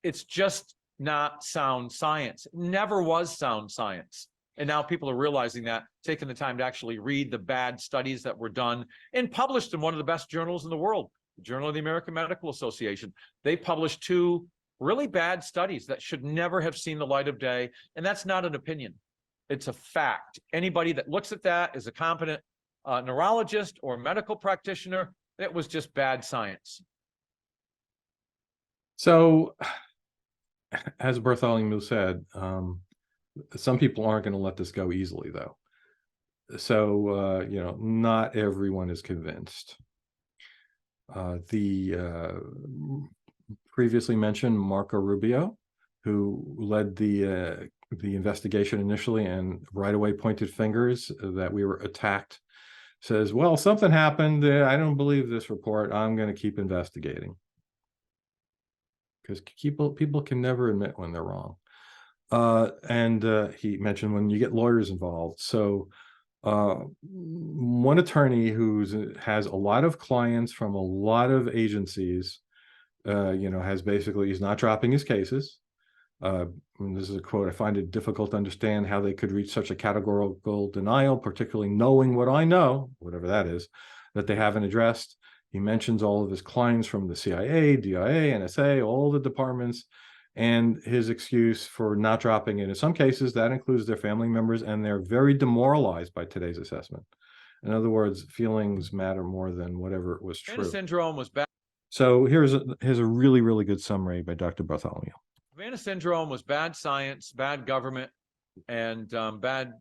it's just not sound science. It never was sound science. And now people are realizing that, taking the time to actually read the bad studies that were done and published in one of the best journals in the world, the Journal of the American Medical Association. They published 2 really bad studies that should never have seen the light of day. And that's not an opinion. It's a fact. Anybody that looks at that is a competent neurologist or medical practitioner. It was just bad science. So, as Bartholomew said, some people aren't going to let this go easily, though. So, not everyone is convinced. The previously mentioned Marco Rubio, who led the investigation initially and right away pointed fingers that we were attacked, says, well, something happened. I don't believe this report. I'm going to keep investigating. Because people can never admit when they're wrong. And he mentioned when you get lawyers involved. So one attorney who has a lot of clients from a lot of agencies, has basically, he's not dropping his cases. This is a quote, I find it difficult to understand how they could reach such a categorical denial, particularly knowing what I know, whatever that is, that they haven't addressed. He mentions all of his clients from the CIA, DIA, NSA, all the departments, and his excuse for not dropping it. In some cases, that includes their family members, and they're very demoralized by today's assessment. In other words, feelings matter more than whatever was true. Havana syndrome was bad. So here's a really, really good summary by Dr. Bartholomew. Havana syndrome was bad science, bad government, and bad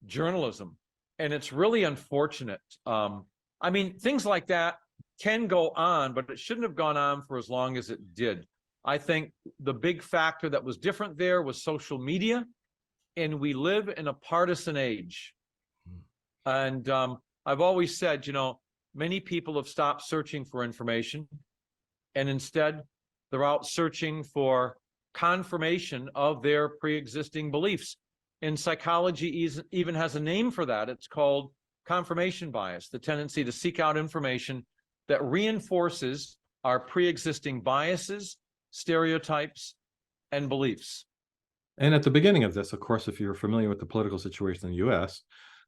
journalism. And it's really unfortunate. I mean, things like that can go on, but it shouldn't have gone on for as long as it did. I think the big factor that was different there was social media, and we live in a partisan age. And I've always said, many people have stopped searching for information. and instead they're out searching for confirmation of their pre-existing beliefs. And psychology even has a name for that. It's called confirmation bias, the tendency to seek out information that reinforces our pre-existing biases, stereotypes, and beliefs. And at the beginning of this, of course, if you're familiar with the political situation in the US,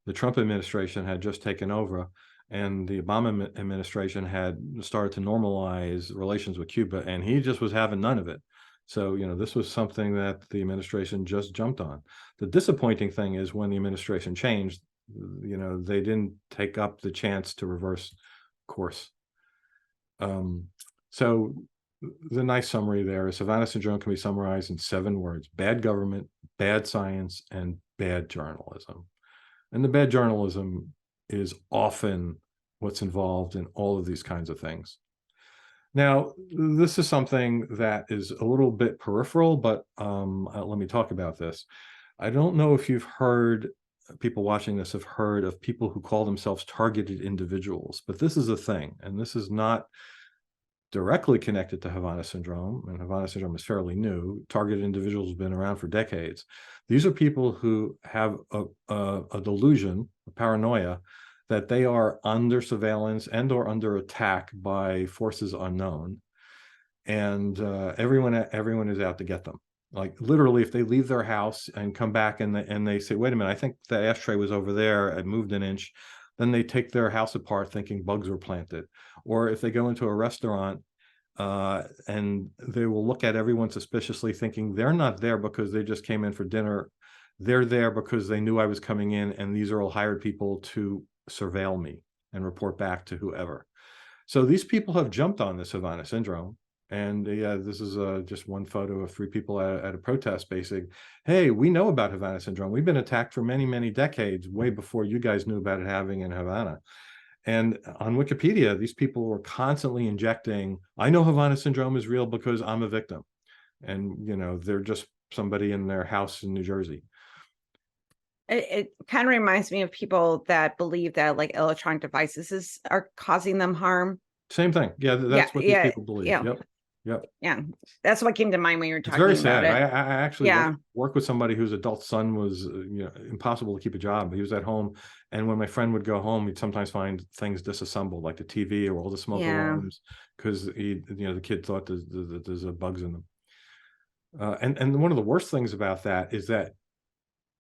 the Trump administration had just taken over, and the Obama administration had started to normalize relations with Cuba, and he just was having none of it. So, this was something that the administration just jumped on. The disappointing thing is when the administration changed, they didn't take up the chance to reverse course. So the nice summary there is Havana syndrome can be summarized in 7 words: bad government, bad science, and bad journalism. And the bad journalism is often what's involved in all of these kinds of things. Now, this is something that is a little bit peripheral, but let me talk about this. I don't know if you've heard, people watching this have heard of people who call themselves targeted individuals, but this is a thing, and this is not directly connected to Havana syndrome, and Havana syndrome is fairly new. Targeted individuals have been around for decades. These are people who have a delusion, a paranoia, that they are under surveillance and or under attack by forces unknown, and everyone is out to get them. Like literally, if they leave their house and come back and they say, "Wait a minute, I think the ashtray was over there. I moved an inch," then they take their house apart thinking bugs were planted. Or if they go into a restaurant and they will look at everyone suspiciously thinking they're not there because they just came in for dinner. They're there because they knew I was coming in, and these are all hired people to surveil me and report back to whoever. So these people have jumped on this Havana syndrome. And this is just one photo of 3 people at a protest basically. Hey, we know about Havana syndrome. We've been attacked for many, many decades, way before you guys knew about it happening in Havana. And on Wikipedia, these people were constantly injecting, I know Havana syndrome is real because I'm a victim. And, they're just somebody in their house in New Jersey. It kind of reminds me of people that believe that like electronic devices are causing them harm. Same thing. Yeah, that's what these people believe. Yeah. Yep. Yeah. That's what came to mind when you were talking It's very about sad. it. I actually worked with somebody whose adult son was impossible to keep a job. He was at home, and when my friend would go home, he'd sometimes find things disassembled, like the TV or all the smoke alarms, because the kid thought there's bugs in them. And one of the worst things about that is that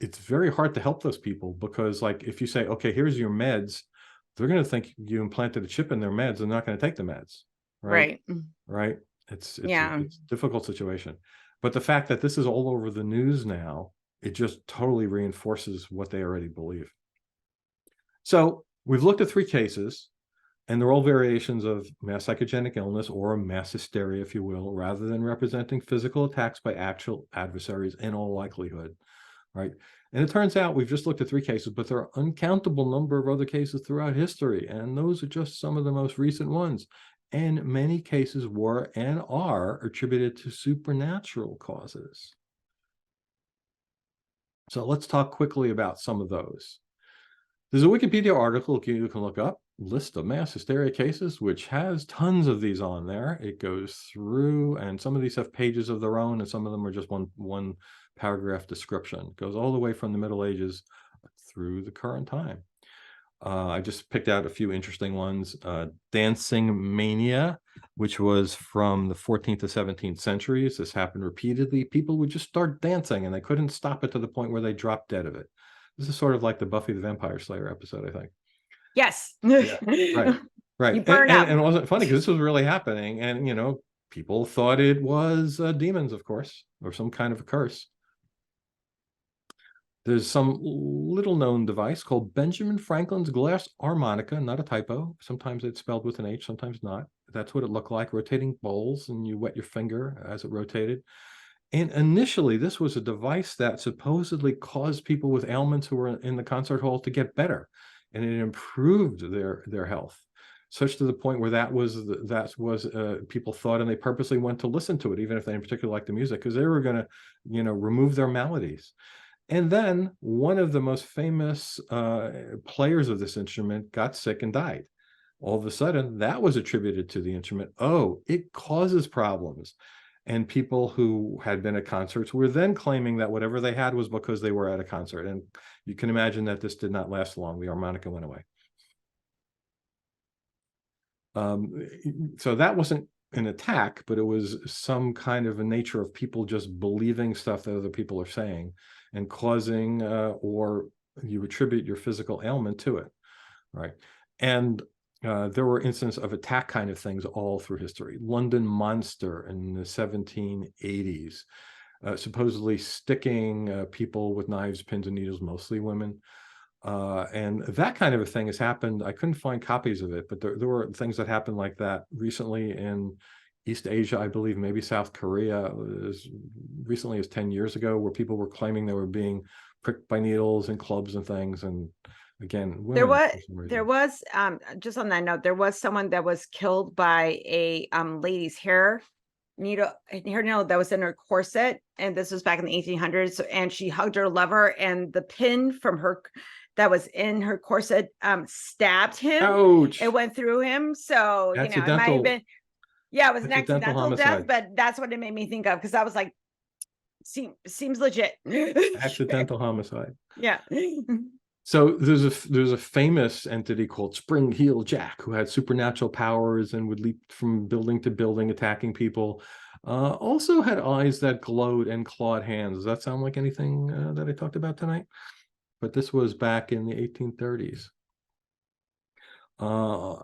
it's very hard to help those people, because like if you say, okay, here's your meds, they're going to think you implanted a chip in their meds. They're not going to take the meds. Right. It's a difficult situation. But the fact that this is all over the news now, it just totally reinforces what they already believe. So we've looked at 3 cases, and they're all variations of mass psychogenic illness or mass hysteria, if you will, rather than representing physical attacks by actual adversaries in all likelihood. Right. And it turns out we've just looked at 3 cases, but there are an uncountable number of other cases throughout history. And those are just some of the most recent ones. And many cases were and are attributed to supernatural causes. So let's talk quickly about some of those. There's a Wikipedia article you can look up, list of mass hysteria cases, which has tons of these on there. It goes through, and some of these have pages of their own, and some of them are just one paragraph description. It goes all the way from the Middle Ages through the current time. I just picked out a few interesting ones. Dancing mania, which was from the 14th to 17th centuries. This happened repeatedly. People would just start dancing, and they couldn't stop it to the point where they dropped dead of it. This is sort of like the Buffy the Vampire Slayer episode, I think. Yes. Yeah, right. You burn up. And it wasn't funny because this was really happening. And, people thought it was demons, of course, or some kind of a curse. There's some little-known device called Benjamin Franklin's glass harmonica, not a typo. Sometimes it's spelled with an H, sometimes not. That's what it looked like, rotating bowls, and you wet your finger as it rotated. And initially, this was a device that supposedly caused people with ailments who were in the concert hall to get better, and it improved their health, such to the point where that was people thought, and they purposely went to listen to it, even if they in particular liked the music, because they were going to, remove their maladies. And then one of the most famous players of this instrument got sick and died. all of a sudden that was attributed to the instrument. Oh, it causes problems. And people who had been at concerts were then claiming that whatever they had was because they were at a concert. And you can imagine that this did not last long. The harmonica went away. So that wasn't an attack, but it was some kind of a nature of people just believing stuff that other people are saying and causing, or you attribute your physical ailment to it, right? And there were instances of attack kind of things all through history. London Monster in the 1780s, supposedly sticking people with knives, pins, and needles, mostly women. And that kind of a thing has happened. I couldn't find copies of it, but there were things that happened like that recently in East Asia, I believe, maybe South Korea, as recently as 10 years ago, where people were claiming they were being pricked by needles and clubs and things. And again, there was just on that note, there was someone that was killed by a lady's hair needle that was in her corset, and this was back in the 1800s, and she hugged her lover, and the pin from her that was in her corset stabbed him. Ouch. It went through him. So it might have been, it was an accidental death, but that's what it made me think of, because I was like, seems legit. Accidental homicide. Yeah. So there's a famous entity called Spring Heel Jack, who had supernatural powers and would leap from building to building, attacking people. Also had eyes that glowed and clawed hands. Does that sound like anything that I talked about tonight? But this was back in the 1830s.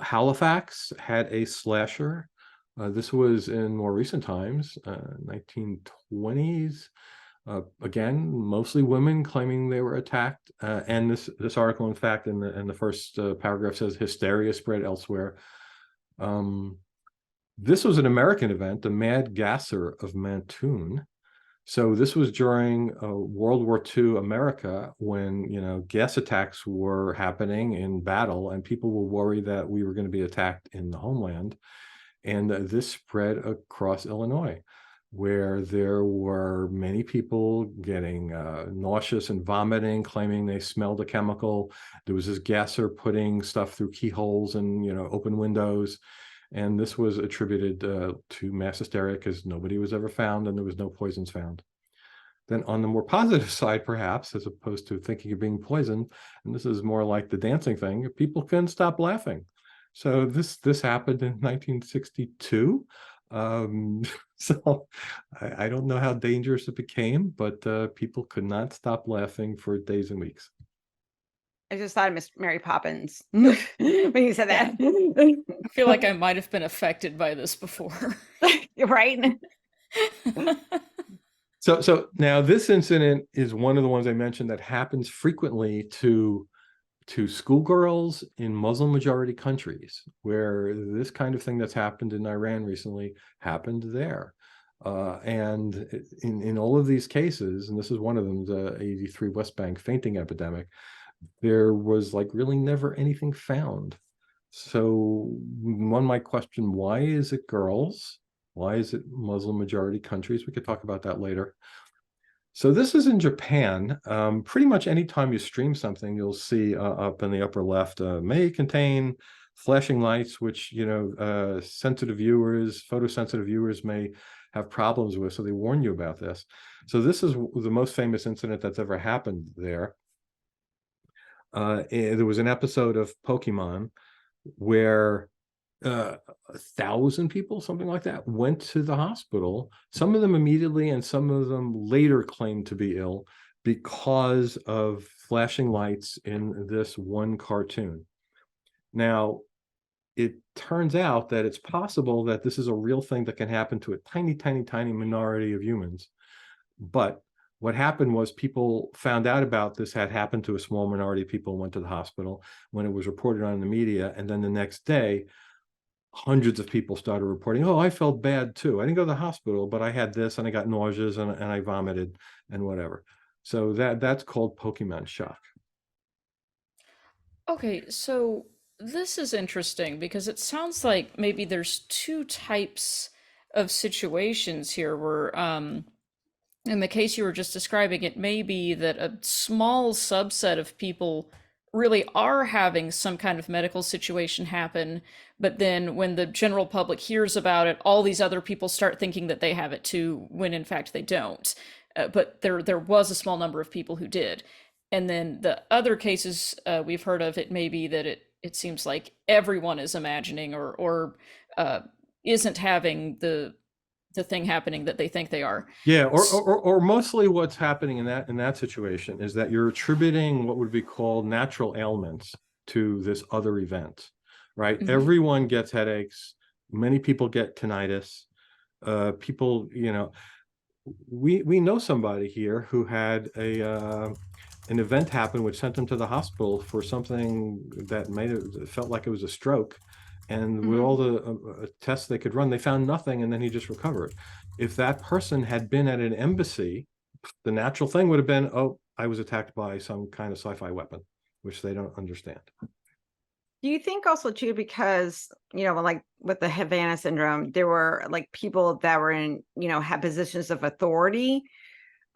Halifax had a slasher. This was in more recent times, 1920s. Again, mostly women claiming they were attacked. And this article, in fact, in the first paragraph says hysteria spread elsewhere. This was an American event, the Mad Gasser of Mantoun. So this was during World War II America, when, gas attacks were happening in battle, and people were worried that we were going to be attacked in the homeland. And this spread across Illinois, where there were many people getting nauseous and vomiting, claiming they smelled a chemical. There was this gasser putting stuff through keyholes and, open windows. And this was attributed to mass hysteria because nobody was ever found and there was no poisons found. Then on the more positive side, perhaps, as opposed to thinking of being poisoned, and this is more like the dancing thing, people couldn't stop laughing. So this happened in 1962. So I don't know how dangerous it became, but people could not stop laughing for days and weeks. I just thought of Miss Mary Poppins when you said that. I feel like I might have been affected by this before. Right? So now this incident is one of the ones I mentioned that happens frequently to schoolgirls in Muslim majority countries, where this kind of thing that's happened in Iran recently happened there. And in all of these cases, and this is one of them, the 83 West Bank fainting epidemic, there was really never anything found. So one might question, why is it girls? Why is it Muslim majority countries? We could talk about that later. So this is in Japan. Pretty much anytime you stream something, you'll see up in the upper left, may contain flashing lights, which, sensitive viewers, photosensitive viewers may have problems with. So they warn you about this. So this is the most famous incident that's ever happened there. There was an episode of Pokemon where 1,000 people, something like that, went to the hospital. Some of them immediately and some of them later claimed to be ill because of flashing lights in this one cartoon. Now, it turns out that it's possible that this is a real thing that can happen to a tiny, tiny, tiny minority of humans. But what happened was people found out about this had happened to a small minority of people and went to the hospital when it was reported on in the media. And then the next day, hundreds of people started reporting, oh, I felt bad too. I didn't go to the hospital, but I had this and I got nauseous and I vomited and whatever. So that's called Pokemon shock. Okay, so this is interesting because it sounds like maybe there's two types of situations here where, in the case you were just describing, it may be that a small subset of people really are having some kind of medical situation happen, but then when the general public hears about it, all these other people start thinking that they have it too, when in fact they don't. But there was a small number of people who did. And then the other cases we've heard of, it may be that it seems like everyone is imagining or isn't having the thing happening that they think they are. Yeah, or mostly what's happening in that situation is that you're attributing what would be called natural ailments to this other event, right? Mhm. Everyone gets headaches. Many people get tinnitus. People, we know somebody here who had an event happen which sent them to the hospital for something that felt like it was a stroke. And with all the tests they could run, they found nothing, and then he just recovered. If that person had been at an embassy, the natural thing would have been, oh, I was attacked by some kind of sci-fi weapon, which they don't understand. Do you think also too, because, like with the Havana syndrome, there were like people that were in, had positions of authority,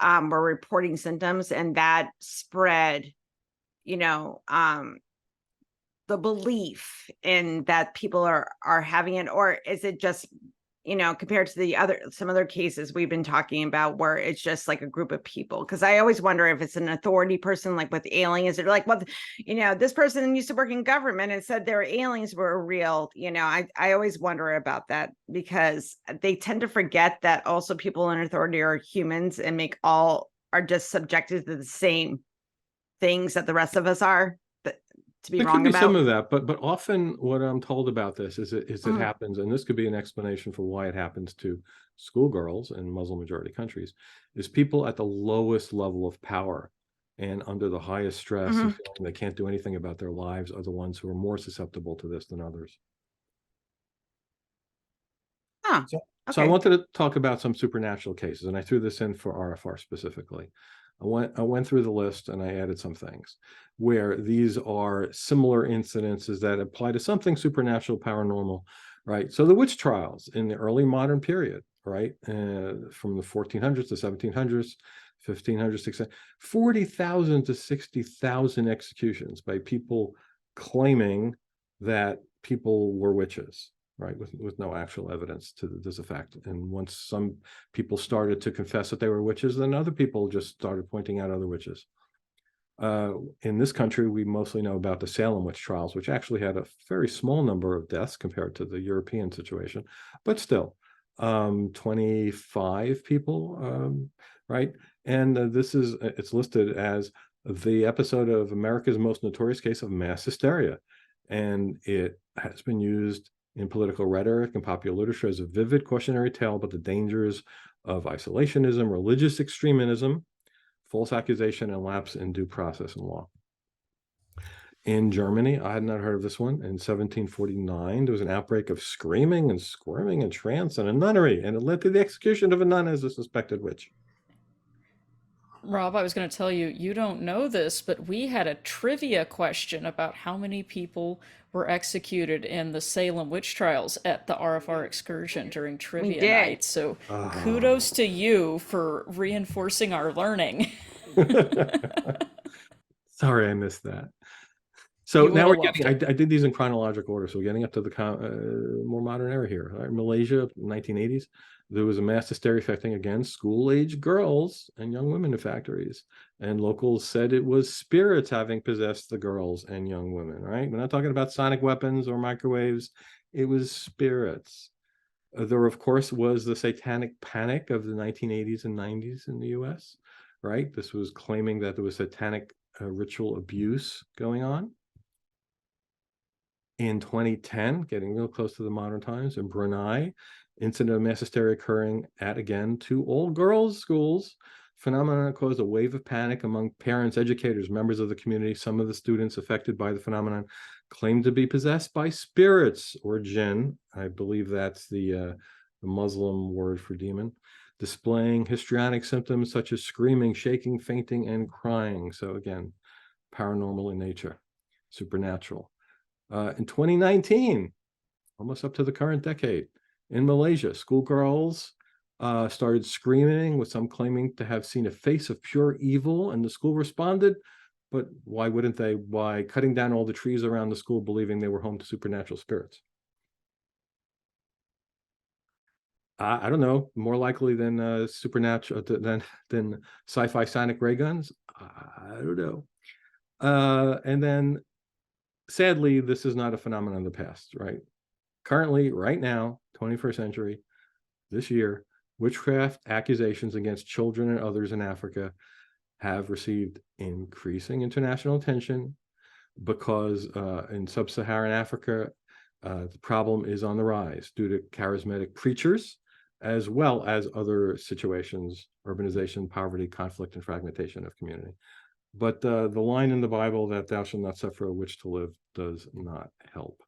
were reporting symptoms, and that spread, the belief in that people are having it? Or is it just, compared to some other cases we've been talking about where it's just like a group of people? Because I always wonder if it's an authority person, like with aliens, they're like, well, this person used to work in government and said their aliens were real. I always wonder about that, because they tend to forget that also people in authority are humans and are just subjected to the same things that the rest of us are. To be There wrong could be about some of that, but often what I'm told about this is it happens, and this could be an explanation for why it happens to schoolgirls in Muslim majority countries, is people at the lowest level of power and under the highest stress and feeling they can't do anything about their lives are the ones who are more susceptible to this than others. So I wanted to talk about some supernatural cases, and I threw this in for RfR specifically. I went through the list and I added some things where these are similar incidences that apply to something supernatural, paranormal, right? So the witch trials in the early modern period, right? From the 1400s to 1700s, 1500s, 1600s, 40,000 to 60,000 executions by people claiming that people were witches, right? With no actual evidence to this effect. And once some people started to confess that they were witches, then other people just started pointing out other witches. In this country, we mostly know about the Salem witch trials, which actually had a very small number of deaths compared to the European situation, but still 25 people, right? And it's listed as the episode of America's most notorious case of mass hysteria. And it has been used in political rhetoric and popular literature as a vivid cautionary tale about the dangers of isolationism, religious extremism, false accusation, and lapse in due process and law. In Germany, I had not heard of this one. In 1749, there was an outbreak of screaming and squirming and trance in a nunnery, and it led to the execution of a nun as a suspected witch. Rob, I was going to tell you, you don't know this, but we had a trivia question about how many people were executed in the Salem witch trials at the RfR excursion during trivia night. So kudos to you for reinforcing our learning. Sorry, I missed that. So now we're getting, I did these in chronological order. So we're getting up to the more modern era here. Right? Malaysia, 1980s. There was a mass hysteria affecting, again, school-age girls and young women in factories. And locals said it was spirits having possessed the girls and young women, right? We're not talking about sonic weapons or microwaves. It was spirits. There, of course, was the satanic panic of the 1980s and 90s in the US, right? This was claiming that there was satanic ritual abuse going on. In 2010, getting real close to the modern times, in Brunei, incident of mass hysteria occurring at, again, 2 all-girls schools. Phenomenon caused a wave of panic among parents, educators, members of the community. Some of the students affected by the phenomenon claimed to be possessed by spirits or jinn. I believe that's the Muslim word for demon, displaying histrionic symptoms such as screaming, shaking, fainting, and crying. So again, paranormal in nature, supernatural. In 2019, almost up to the current decade, in Malaysia, schoolgirls started screaming, with some claiming to have seen a face of pure evil, and the school responded, But why wouldn't they? By cutting down all the trees around the school, believing they were home to supernatural spirits? I don't know. More likely than supernatural than sci-fi sonic ray guns. I don't know. And then, sadly, this is not a phenomenon of the past, right? Currently, right now, 21st century, this year, witchcraft accusations against children and others in Africa have received increasing international attention because in sub-Saharan Africa, the problem is on the rise due to charismatic preachers, as well as other situations, urbanization, poverty, conflict, and fragmentation of community. But the line in the Bible that thou shalt not suffer a witch to live does not help.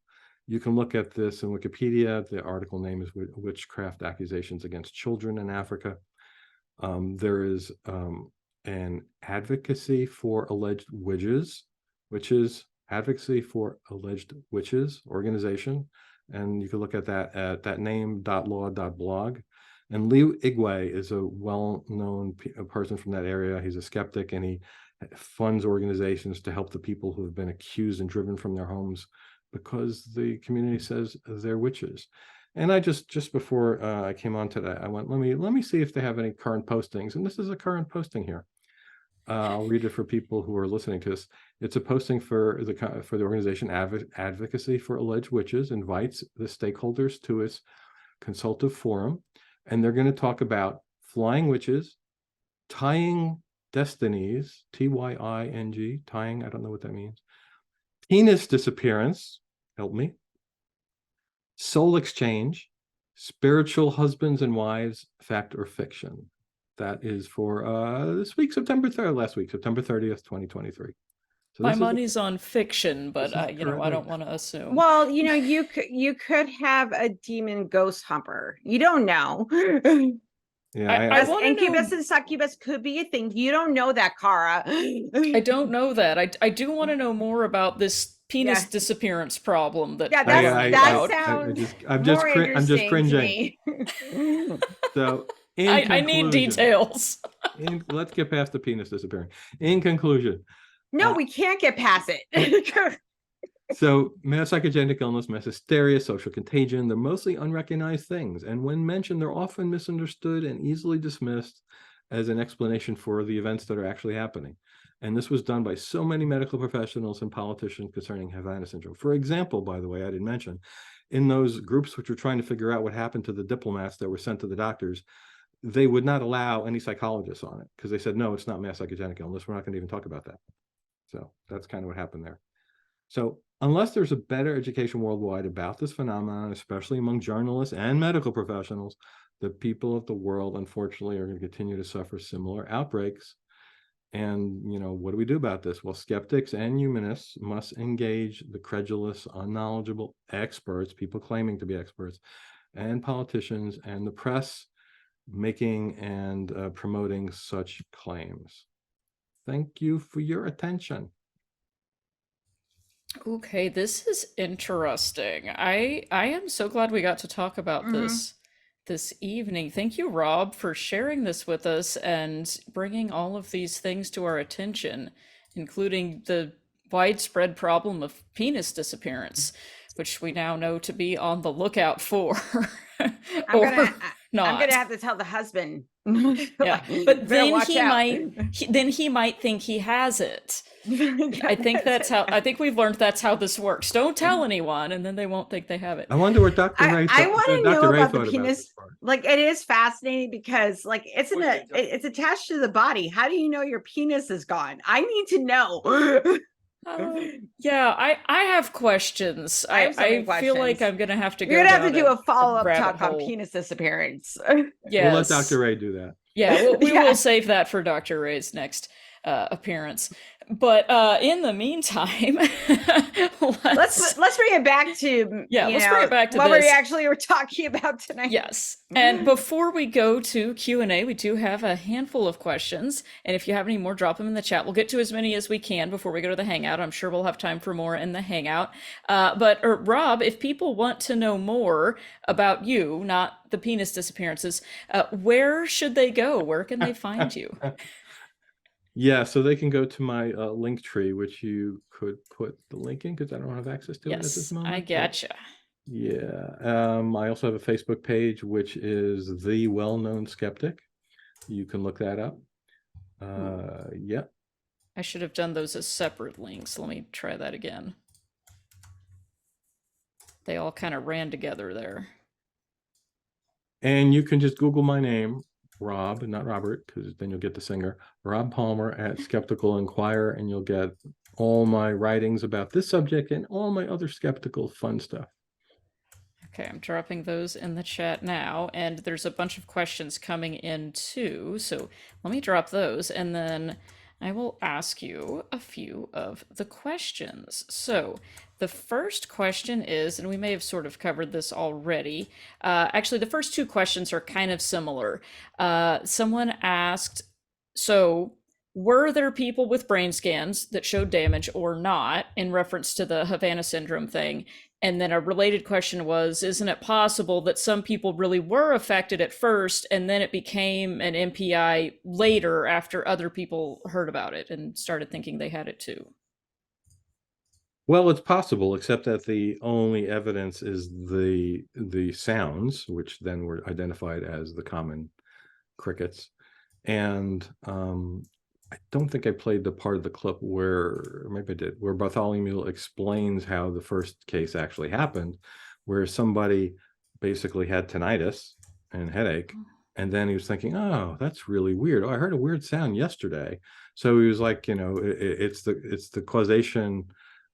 You can look at this in Wikipedia. The article name is Witchcraft Accusations Against Children in Africa. There is an advocacy for alleged witches, advocacy for alleged witches organization. And you can look at that at that name.law.blog. And Liu Igwe is a well-known person from that area. He's a skeptic, and he funds organizations to help the people who have been accused and driven from their homes because the community says they're witches. And I just before I came on today, I went, let me see if they have any current postings. And this is a current posting here. I'll read it for people who are listening to this. It's a posting for the organization Advocacy for Alleged Witches, invites the stakeholders to its consultative forum, and they're going to talk about flying witches, tying destinies, Tying, tying, I don't know what that means, penis disappearance, help me, soul exchange, spiritual husbands and wives, fact or fiction. That is for this week, last week, September 30th, 2023. So my money's on fiction, but I don't want to assume. Well, you could have a demon ghost humper. You don't know. Yeah, Incubus and succubus could be a thing. You don't know that, Cara. I don't know that. I do want to know more about this penis disappearance problem. That sounds I'm just cringing. So. I need details. Let's get past the penis disappearing. In conclusion. No, we can't get past it. So mass psychogenic illness, mass hysteria, social contagion, they're mostly unrecognized things. And when mentioned, they're often misunderstood and easily dismissed as an explanation for the events that are actually happening. And this was done by so many medical professionals and politicians concerning Havana syndrome. For example, by the way, I didn't mention, in those groups which were trying to figure out what happened to the diplomats that were sent to the doctors, they would not allow any psychologists on it because they said, no, it's not mass psychogenic illness. We're not going to even talk about that. So that's kind of what happened there. So unless there's a better education worldwide about this phenomenon, especially among journalists and medical professionals, the people of the world, unfortunately, are going to continue to suffer similar outbreaks. And, what do we do about this? Well, skeptics and humanists must engage the credulous, unknowledgeable experts, people claiming to be experts, and politicians and the press making and promoting such claims. Thank you for your attention. Okay, this is interesting. I am so glad we got to talk about this evening. Thank you, Rob, for sharing this with us and bringing all of these things to our attention, including the widespread problem of penis disappearance, which we now know to be on the lookout for. I'm gonna have to tell the husband. Yeah, but then he might think he has it. I think we've learned that's how this works. Don't tell anyone, and then they won't think they have it. I wonder what Dr. Ray. I want to know about the penis. Like, it is fascinating because, like, it's attached to the body. How do you know your penis is gone? I need to know. Yeah, I have questions. I feel like I'm gonna have to go. You're gonna have to do a follow-up talk hole on penis disappearance. We'll let Dr. Ray do that. Yeah, we will save that for Dr. Ray's next appearance. But in the meantime, let's bring it back to bring it back to what this. we actually were talking about tonight. Yes, and before we go to Q&A, we do have a handful of questions, and if you have any more, drop them in the chat. We'll get to as many as we can before we go to the Hangout. I'm sure we'll have time for more in the Hangout. But Rob, if people want to know more about you, not the penis disappearances, where should they go? Where can they find you? Yeah, so they can go to my link tree, which you could put the link in because I don't have access to it at this Yes, moment. I gotcha. Yeah. I also have a Facebook page, which is The Well-Known Skeptic. You can look that up. Yeah. I should have done those as separate links. Let me try that again. They all kind of ran together there. And you can just Google my name, Rob, not Robert, because then you'll get the singer, Rob Palmer at Skeptical Inquirer, and you'll get all my writings about this subject and all my other skeptical fun stuff. Okay, I'm dropping those in the chat now, and there's a bunch of questions coming in too, so let me drop those, and then I will ask you a few of the questions. So the first question is, and we may have sort of covered this already, actually the first two questions are kind of similar. Someone asked, so were there people with brain scans that showed damage or not, in reference to the Havana syndrome thing? And then a related question was, isn't it possible that some people really were affected at first and then it became an MPI later after other people heard about it and started thinking they had it too? Well, it's possible, except that the only evidence is the sounds, which then were identified as the common crickets. And I don't think I played the part of the clip where, maybe I did, where Bartholomew explains how the first case actually happened, where somebody basically had tinnitus and headache, and then he was thinking, oh, that's really weird. Oh, I heard a weird sound yesterday. So he was like, you know, it's the causation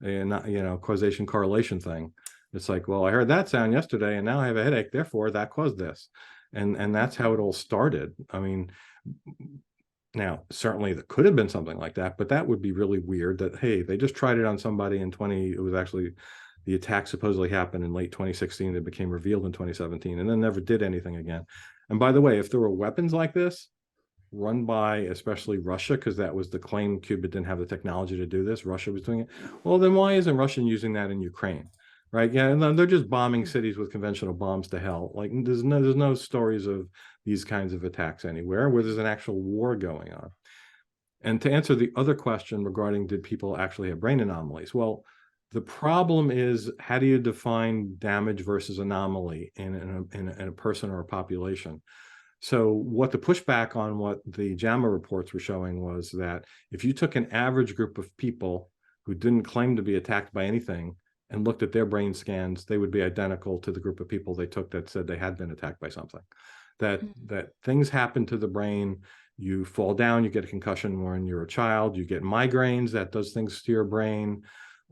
and not, you know, causation correlation thing. It's like, well, I heard that sound yesterday and now I have a headache, therefore that caused this. And that's how it all started. I mean, now, certainly there could have been something like that, but that would be really weird that, hey, they just tried it on somebody in it was actually, the attack supposedly happened in late 2016. It became revealed in 2017 and then never did anything again. And by the way, if there were weapons like this run by especially Russia, because that was the claim, Cuba didn't have the technology to do this, Russia was doing it. Well, then why isn't Russia using that in Ukraine? Right? Yeah, they're just bombing cities with conventional bombs to hell. Like there's no stories of these kinds of attacks anywhere where there's an actual war going on. And to answer the other question regarding did people actually have brain anomalies? Well, the problem is, how do you define damage versus anomaly in a person or a population? So what the pushback on what the JAMA reports were showing was that if you took an average group of people who didn't claim to be attacked by anything and looked at their brain scans, they would be identical to the group of people they took that said they had been attacked by something. That things happen to the brain. You fall down, you get a concussion when you're a child, you get migraines, that does things to your brain.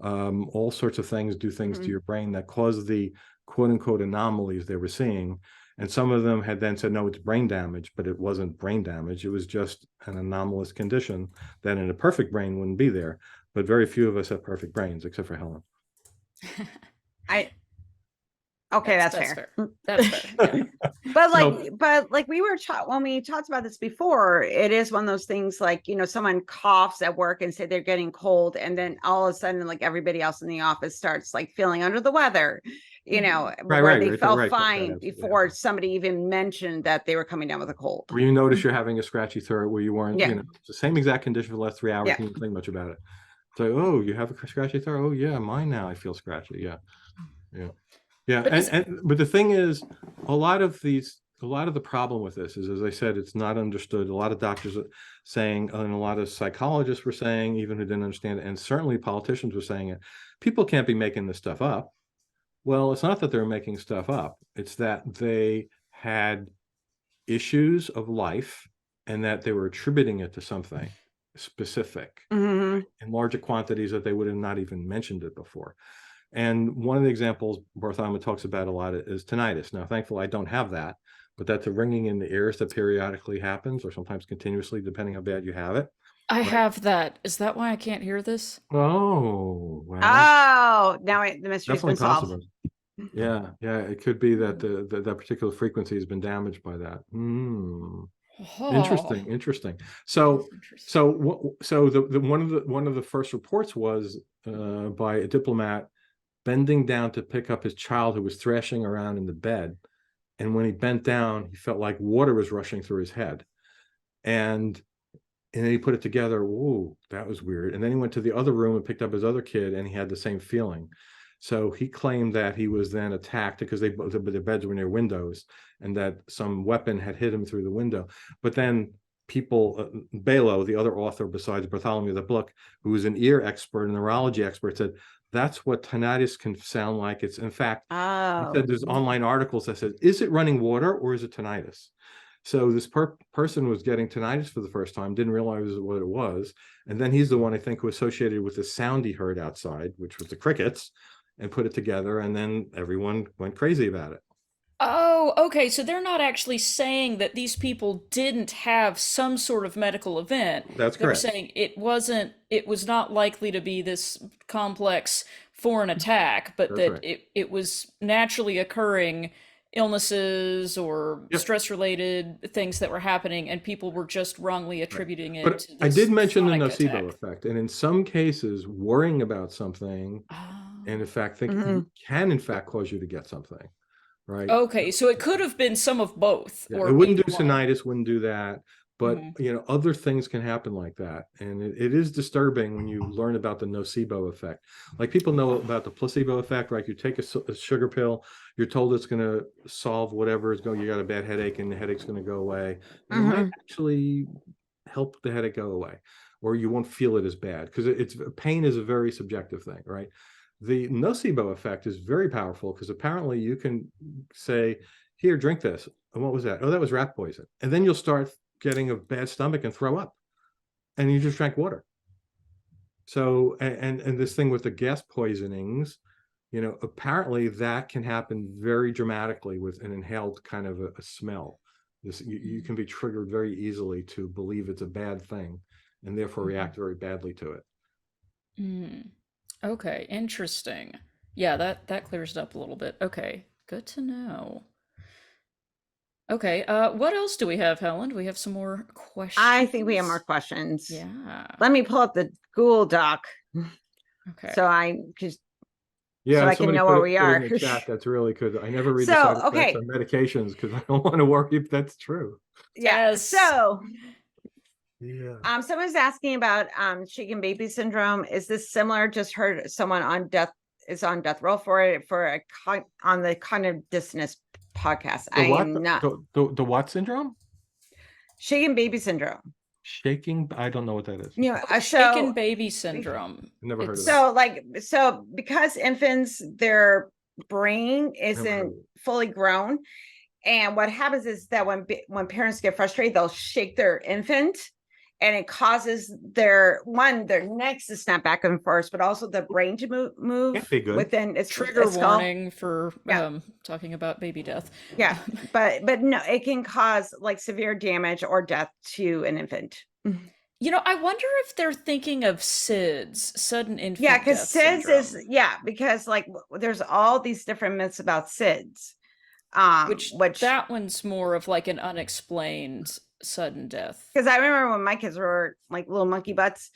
All sorts of things do things to your brain that cause the quote unquote anomalies they were seeing. And some of them had then said, no, it's brain damage, but it wasn't brain damage. It was just an anomalous condition that in a perfect brain wouldn't be there. But very few of us have perfect brains, except for Helen. Okay, that's fair. That's fair. Yeah. But like we were taught when we talked about this before, it is one of those things like, you know, someone coughs at work and say they're getting cold, and then all of a sudden, like everybody else in the office starts like feeling under the weather, you know, where they felt fine before somebody even mentioned that they were coming down with a cold. Where you notice you're having a scratchy throat, where you weren't, Yeah. you know, it's the same exact condition for the last 3 hours, Yeah. you didn't think much about it. So, oh, you have a scratchy throat? Oh yeah, mine now, I feel scratchy. Yeah. Yeah. Yeah, but the thing is, a lot of the problem with this is, as I said, it's not understood. A lot of doctors are saying, and a lot of psychologists were saying, even who didn't understand it, and certainly politicians were saying it, people can't be making this stuff up. Well, it's not that they're making stuff up. It's that they had issues of life and that they were attributing it to something specific in larger quantities that they would have not even mentioned it before. And one of the examples Bartholomew talks about a lot is tinnitus. Now, thankfully, I don't have that, but that's a ringing in the ears that periodically happens, or sometimes continuously, depending how bad you have it. I have that. Is that why I can't hear this? Oh, wow. Oh, now the mystery's been Definitely solved. possible. Yeah, it could be that that particular frequency has been damaged by that. Interesting. So one of the first reports was by a diplomat bending down to pick up his child who was thrashing around in the bed. And when he bent down, he felt like water was rushing through his head. And And then he put it together. Whoa, that was weird. And then he went to the other room and picked up his other kid, and he had the same feeling. So he claimed that he was then attacked because their beds were near windows, and that some weapon had hit him through the window. But then people, Balo, the other author besides Bartholomew the book, who was an ear expert, a neurology expert, said that's what tinnitus can sound like. It's in fact, he said there's online articles that said, is it running water or is it tinnitus? So this person was getting tinnitus for the first time, didn't realize what it was. And then he's the one, I think, who associated with the sound he heard outside, which was the crickets, and put it together. And then everyone went crazy about it. Oh, okay. So they're not actually saying that these people didn't have some sort of medical event. That's They're correct. saying it was not likely to be this complex foreign attack, but That's that right. it was naturally occurring illnesses or stress-related things that were happening, and people were just wrongly attributing it But to I this did mention the sonic nocebo attack. effect. And in some cases, worrying about something, and in fact, thinking can in fact cause you to get something, right? Okay, so it could have been some of both, Yeah, or it wouldn't do maybe one. tinnitus, wouldn't do that. But you know, other things can happen like that, and it is disturbing when you learn about the nocebo effect. Like people know about the placebo effect, right? You take a sugar pill, you're told it's going to solve whatever is going. You got a bad headache, and the headache's going to go away. And it might actually help the headache go away, or you won't feel it as bad, because it's pain is a very subjective thing, right? The nocebo effect is very powerful because apparently you can say, "Here, drink this." And what was that? Oh, that was rat poison. And then you'll start getting a bad stomach and throw up, and you just drank water. So, and this thing with the gas poisonings, you know, apparently that can happen very dramatically with an inhaled kind of a smell. This you can be triggered very easily to believe it's a bad thing, and therefore react very badly to it. Okay, interesting. Yeah, that clears it up a little bit. Okay, good to know. Okay, what else do we have, Helen? Do we have some more questions? I think we have more questions. Yeah. Let me pull up the Google Doc. Okay. So I just Yeah, so I can know where we are. In the chat, that's really good. I never read So, the side effects okay. on medications because I don't want to worry if that's true. Yeah. Yes. So Yeah. someone's asking about shaken baby syndrome. Is this similar? Just heard someone on death row for it on the cognitive dissonance podcast. The what? I'm not The what syndrome? shaken baby syndrome. Shaking? I don't know what that is. You know, Shaken baby syndrome. Never heard of It's- that. So because infants, their brain isn't fully grown, and what happens is that when parents get frustrated, they'll shake their infant, and it causes their necks to snap back and forth, but also the brain to move Can't be good. within its Trigger its skull. warning for talking about baby death. Yeah, but no, it can cause like severe damage or death to an infant. You know, I wonder if they're thinking of SIDS, sudden infant Yeah, because death SIDS syndrome. because like there's all these different myths about SIDS. Which that one's more of like an unexplained sudden death. Because I remember when my kids were like little monkey butts,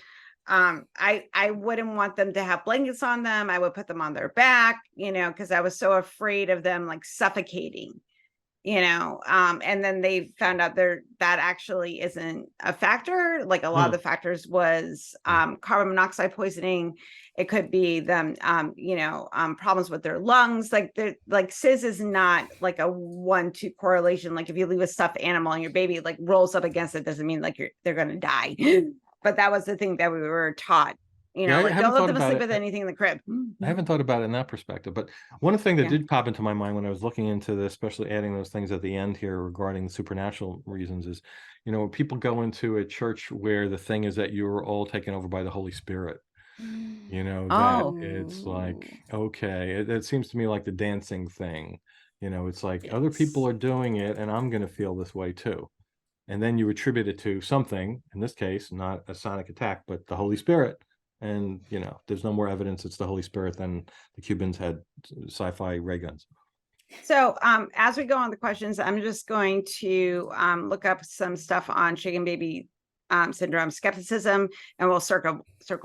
I wouldn't want them to have blankets on them. I would put them on their back, you know, because I was so afraid of them like suffocating, you know. And then they found out that actually isn't a factor. Like a lot of the factors was carbon monoxide poisoning. It could be them, problems with their lungs. Like SIDS is not like a 1-2 correlation. Like if you leave a stuffed animal and your baby like rolls up against it, doesn't mean like they're going to die. But that was the thing that we were taught. You know, Yeah, I like haven't don't let thought them about sleep it. with anything in the crib. I haven't thought about it in that perspective, but one thing that did pop into my mind when I was looking into this, especially adding those things at the end here regarding the supernatural reasons, is, you know, people go into a church where the thing is that you're all taken over by the Holy Spirit. You know, that it's like, okay, it seems to me like the dancing thing. You know, it's like other people are doing it and I'm going to feel this way too. And then you attribute it to something, in this case, not a sonic attack, but the Holy Spirit. And, you know, there's no more evidence it's the Holy Spirit than the Cubans had sci-fi ray guns. So as we go on the questions, I'm just going to look up some stuff on shaken baby syndrome skepticism, and we'll circle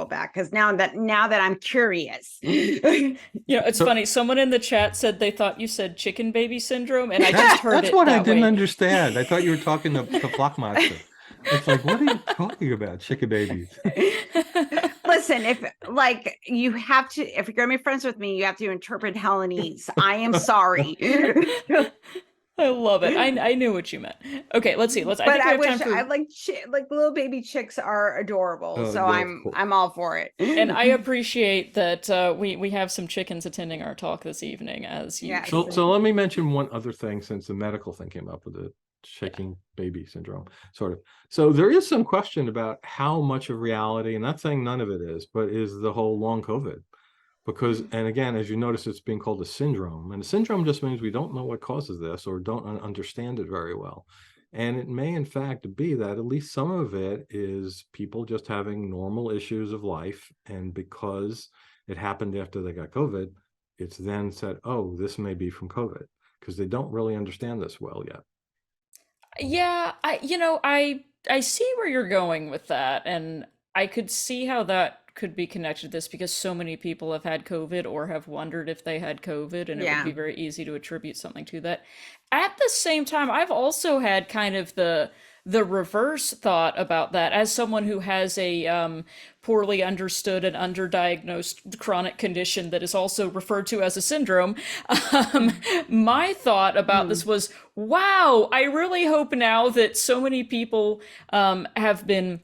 back because now that I'm curious. You know, it's funny. Someone in the chat said they thought you said chicken baby syndrome, and I just heard That's it what that I didn't way. understand. I thought you were talking to Flockmaster. It's like, what are you talking about, chicken babies? Listen, if like you have to, if you're gonna be friends with me, you have to interpret Hellenese. I am sorry. I love it. I knew what you meant. Okay, let's see. I But think we I have wish time for. I like little baby chicks are adorable, Oh, so yeah, of course. I'm all for it. And I appreciate that we have some chickens attending our talk this evening, as Yes. usual. So let me mention one other thing, since the medical thing came up with the shaking baby syndrome, sort of. So there is some question about how much of reality, and not saying none of it is, but is the whole long COVID. Because, and again, as you notice, it's being called a syndrome. And a syndrome just means we don't know what causes this or don't understand it very well. And it may, in fact, be that at least some of it is people just having normal issues of life. And because it happened after they got COVID, it's then said, oh, this may be from COVID, because they don't really understand this well yet. Yeah, I see where you're going with that, and I could see how that could be connected to this because so many people have had COVID or have wondered if they had COVID, and it would be Yeah. very easy to attribute something to that. At the same time, I've also had kind of the reverse thought about that as someone who has a poorly understood and underdiagnosed chronic condition that is also referred to as a syndrome. My thought about this was, wow, I really hope now that so many people have been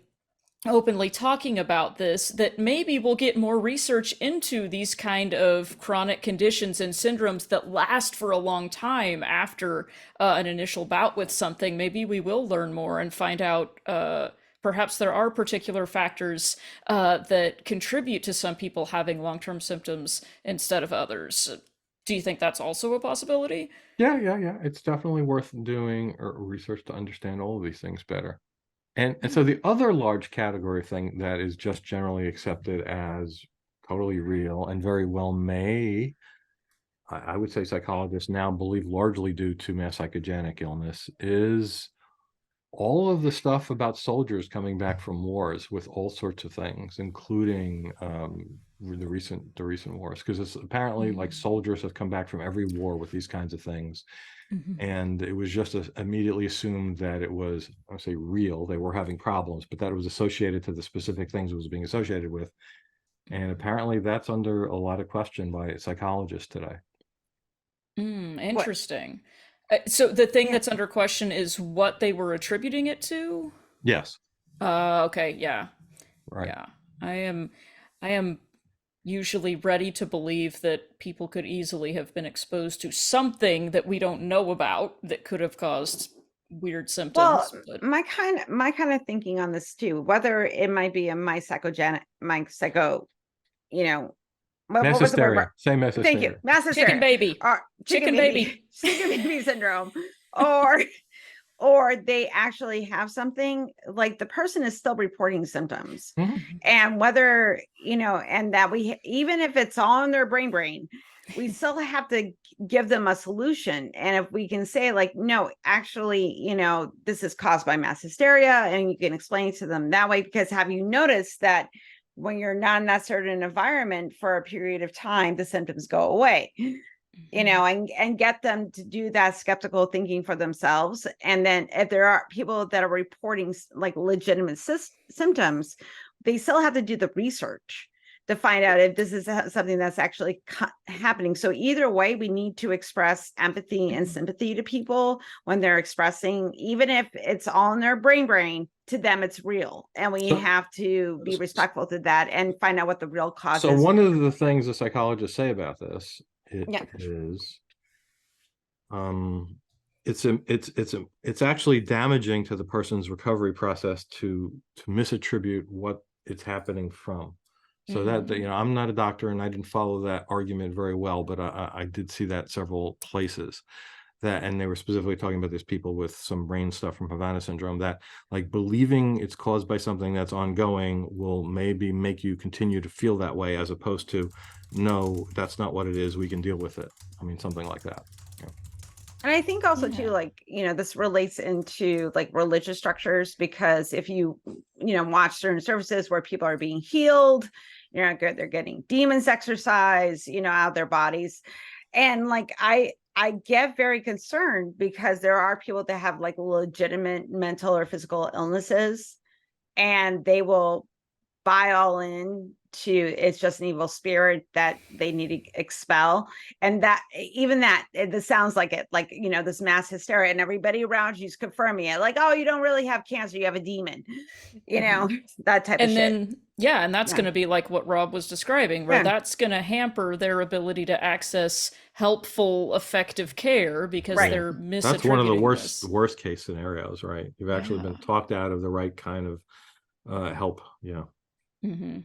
openly talking about this, that maybe we'll get more research into these kind of chronic conditions and syndromes that last for a long time after an initial bout with something. Maybe we will learn more and find out perhaps there are particular factors that contribute to some people having long-term symptoms instead of others. Do you think that's also a possibility? Yeah. It's definitely worth doing research to understand all of these things better. And so the other large category thing that is just generally accepted as totally real and very well may, I would say psychologists now believe largely due to mass psychogenic illness, is all of the stuff about soldiers coming back from wars with all sorts of things, including the recent wars, because it's apparently like soldiers have come back from every war with these kinds of things. And it was just immediately assumed that it was, I say real, they were having problems, but that it was associated to the specific things it was being associated with. And apparently that's under a lot of question by psychologists today. Interesting. So the thing that's under question is what they were attributing it to? Yes. Okay, yeah. Right. Yeah. I am usually ready to believe that people could easily have been exposed to something that we don't know about that could have caused weird symptoms. Well, But my kind of thinking on this too, whether it might be a my psycho, you know, Mass was the word? hysteria. Say mass Thank you, hysteria. mass hysteria. chicken baby. Or Chicken baby. chicken baby syndrome, or they actually have something like the person is still reporting symptoms, and whether and that we, even if it's all in their brain, we still have to give them a solution. And if we can say like, no, actually, this is caused by mass hysteria, and you can explain it to them that way, because have you noticed that when you're not in that certain environment for a period of time, the symptoms go away, and get them to do that skeptical thinking for themselves. And then if there are people that are reporting like legitimate symptoms, they still have to do the research to find out if this is something that's actually happening. So either way, we need to express empathy and sympathy to people when they're expressing, even if it's all in their brain, to them it's real. And we have to be respectful to that and find out what the real cause So is. one of the things the psychologists say about this is it's actually damaging to the person's recovery process to misattribute what it's happening from. So that, I'm not a doctor and I didn't follow that argument very well, but I did see that several places. And they were specifically talking about these people with some brain stuff from Havana syndrome, that like believing it's caused by something that's ongoing will maybe make you continue to feel that way, as opposed to, no, that's not what it is, we can deal with it. I mean, something like that. Yeah. And I think also too, like, this relates into like religious structures, because if you, watch certain services where people are being healed, they're getting demons exorcised, out of their bodies. And like, I I get very concerned because there are people that have like legitimate mental or physical illnesses, and they will buy all in to it's just an evil spirit that they need to expel. And that even that it sounds like it, like, you know, this mass hysteria, and everybody around you is confirming it, like, oh, you don't really have cancer, you have a demon, you know, that type of And shit. then, yeah, and that's Yeah. going to be like what Rob was describing, where Yeah. that's going to hamper their ability to access helpful, effective care because Right. they're misattributing That's one of the this. worst case scenarios, right? You've actually been talked out of the right kind of help. Yeah. Mm-hmm.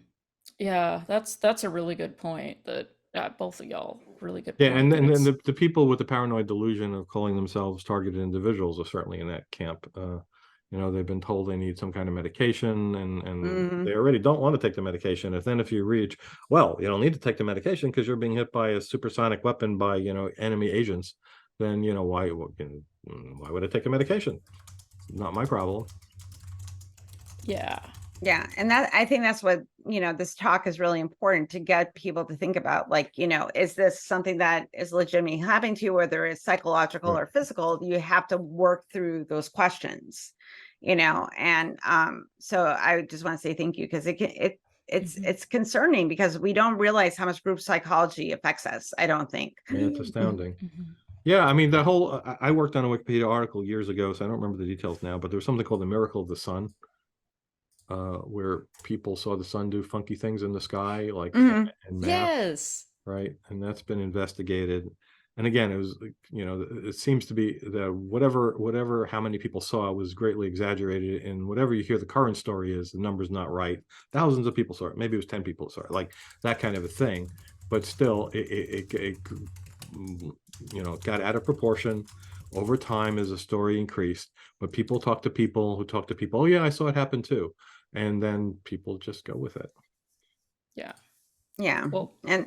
Yeah, that's a really good point. That both of y'all really good. Yeah, point, and that then it's- the people with the paranoid delusion of calling themselves targeted individuals are certainly in that camp. You know, they've been told they need some kind of medication, and Mhm. they already don't want to take the medication. If you reach, well, you don't need to take the medication because you're being hit by a supersonic weapon by, you know, enemy agents, then, you know, why would I take a medication? Not my problem. Yeah. Yeah. And that, I think that's what, you know, this talk is really important to get people to think about, like, you know, is this something that is legitimately happening to you, whether it's psychological or physical? You have to work through those questions, you know. And so I just want to say thank you, because it's concerning, because we don't realize how much group psychology affects us, I don't think. Yeah, it's astounding. Yeah, I mean, the whole, I worked on a Wikipedia article years ago, so I don't remember the details now, but there was something called the miracle of the sun, where people saw the sun do funky things in the sky, like Mhm. and math, Yes. right? And that's been investigated. And again, it was, you know, it seems to be that whatever how many people saw was greatly exaggerated, and whatever you hear the current story is, the number's not right. Thousands of people saw it. Maybe it was 10 people saw it, like that kind of a thing. But still, it you know, got out of proportion over time as the story increased. But people talk to people who talk to people. Oh yeah, I saw it happen too, and then people just go with it. Yeah. Yeah. Well, and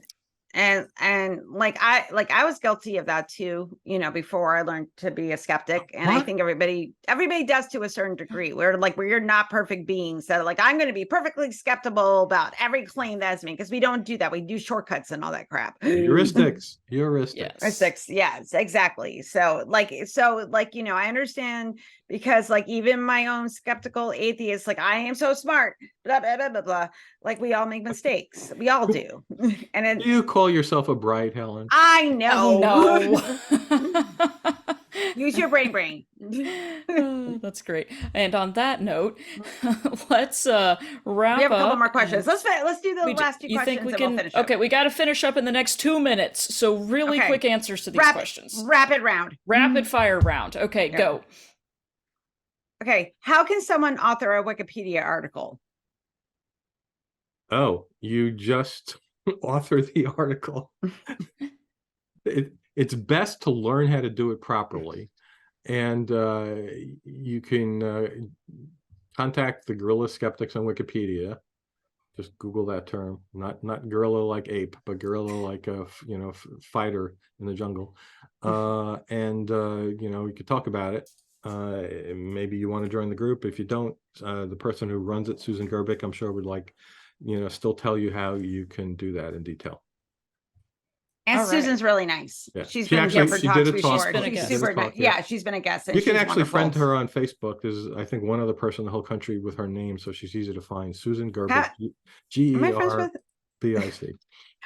like I was guilty of that too, you know, before I learned to be a skeptic. And I think everybody does to a certain degree. We're not perfect beings that are like, I'm going to be perfectly skeptical about every claim that's made, because we don't do that. We do shortcuts and all that crap. Heuristics. Heuristics. Yes, exactly. So like, you know, I understand, because like even my own skeptical atheist, like, I am so smart, blah blah blah blah blah. Like, we all make mistakes. We all do. And then Do you call yourself a bright, Helen? I know. Oh, Use your brain. Oh, that's great. And on that note, let's wrap We have a couple up more questions. and- Let's do the last two You questions, think we and can? we'll finish up. Okay, we got to finish up in the next 2 minutes. So really Okay. quick answers to these questions. Rapid round. Rapid fire round. Okay, Yeah. go. Okay. How can someone author a Wikipedia article? Oh, you just author the article. It's best to learn how to do it properly. And you can contact the Guerrilla Skeptics on Wikipedia. Just Google that term, not gorilla like ape, but gorilla like a fighter in the jungle. And you know, you could talk about it. Maybe you want to join the group. If you don't, the person who runs it, Susan Gerbic, I'm sure would like, you know, still tell you how you can do that in detail. And All right. Susan's really nice. Yeah. She's She been actually- here for she talks did a before. talk. She's She did a super talk, nice. yeah. Yeah, she's been a guest. And You can she's actually wonderful. friend her on Facebook. There's, I think, one other person in the whole country with her name, so she's easy to find. Susan Gerbic, Am I friends with? Gerbic.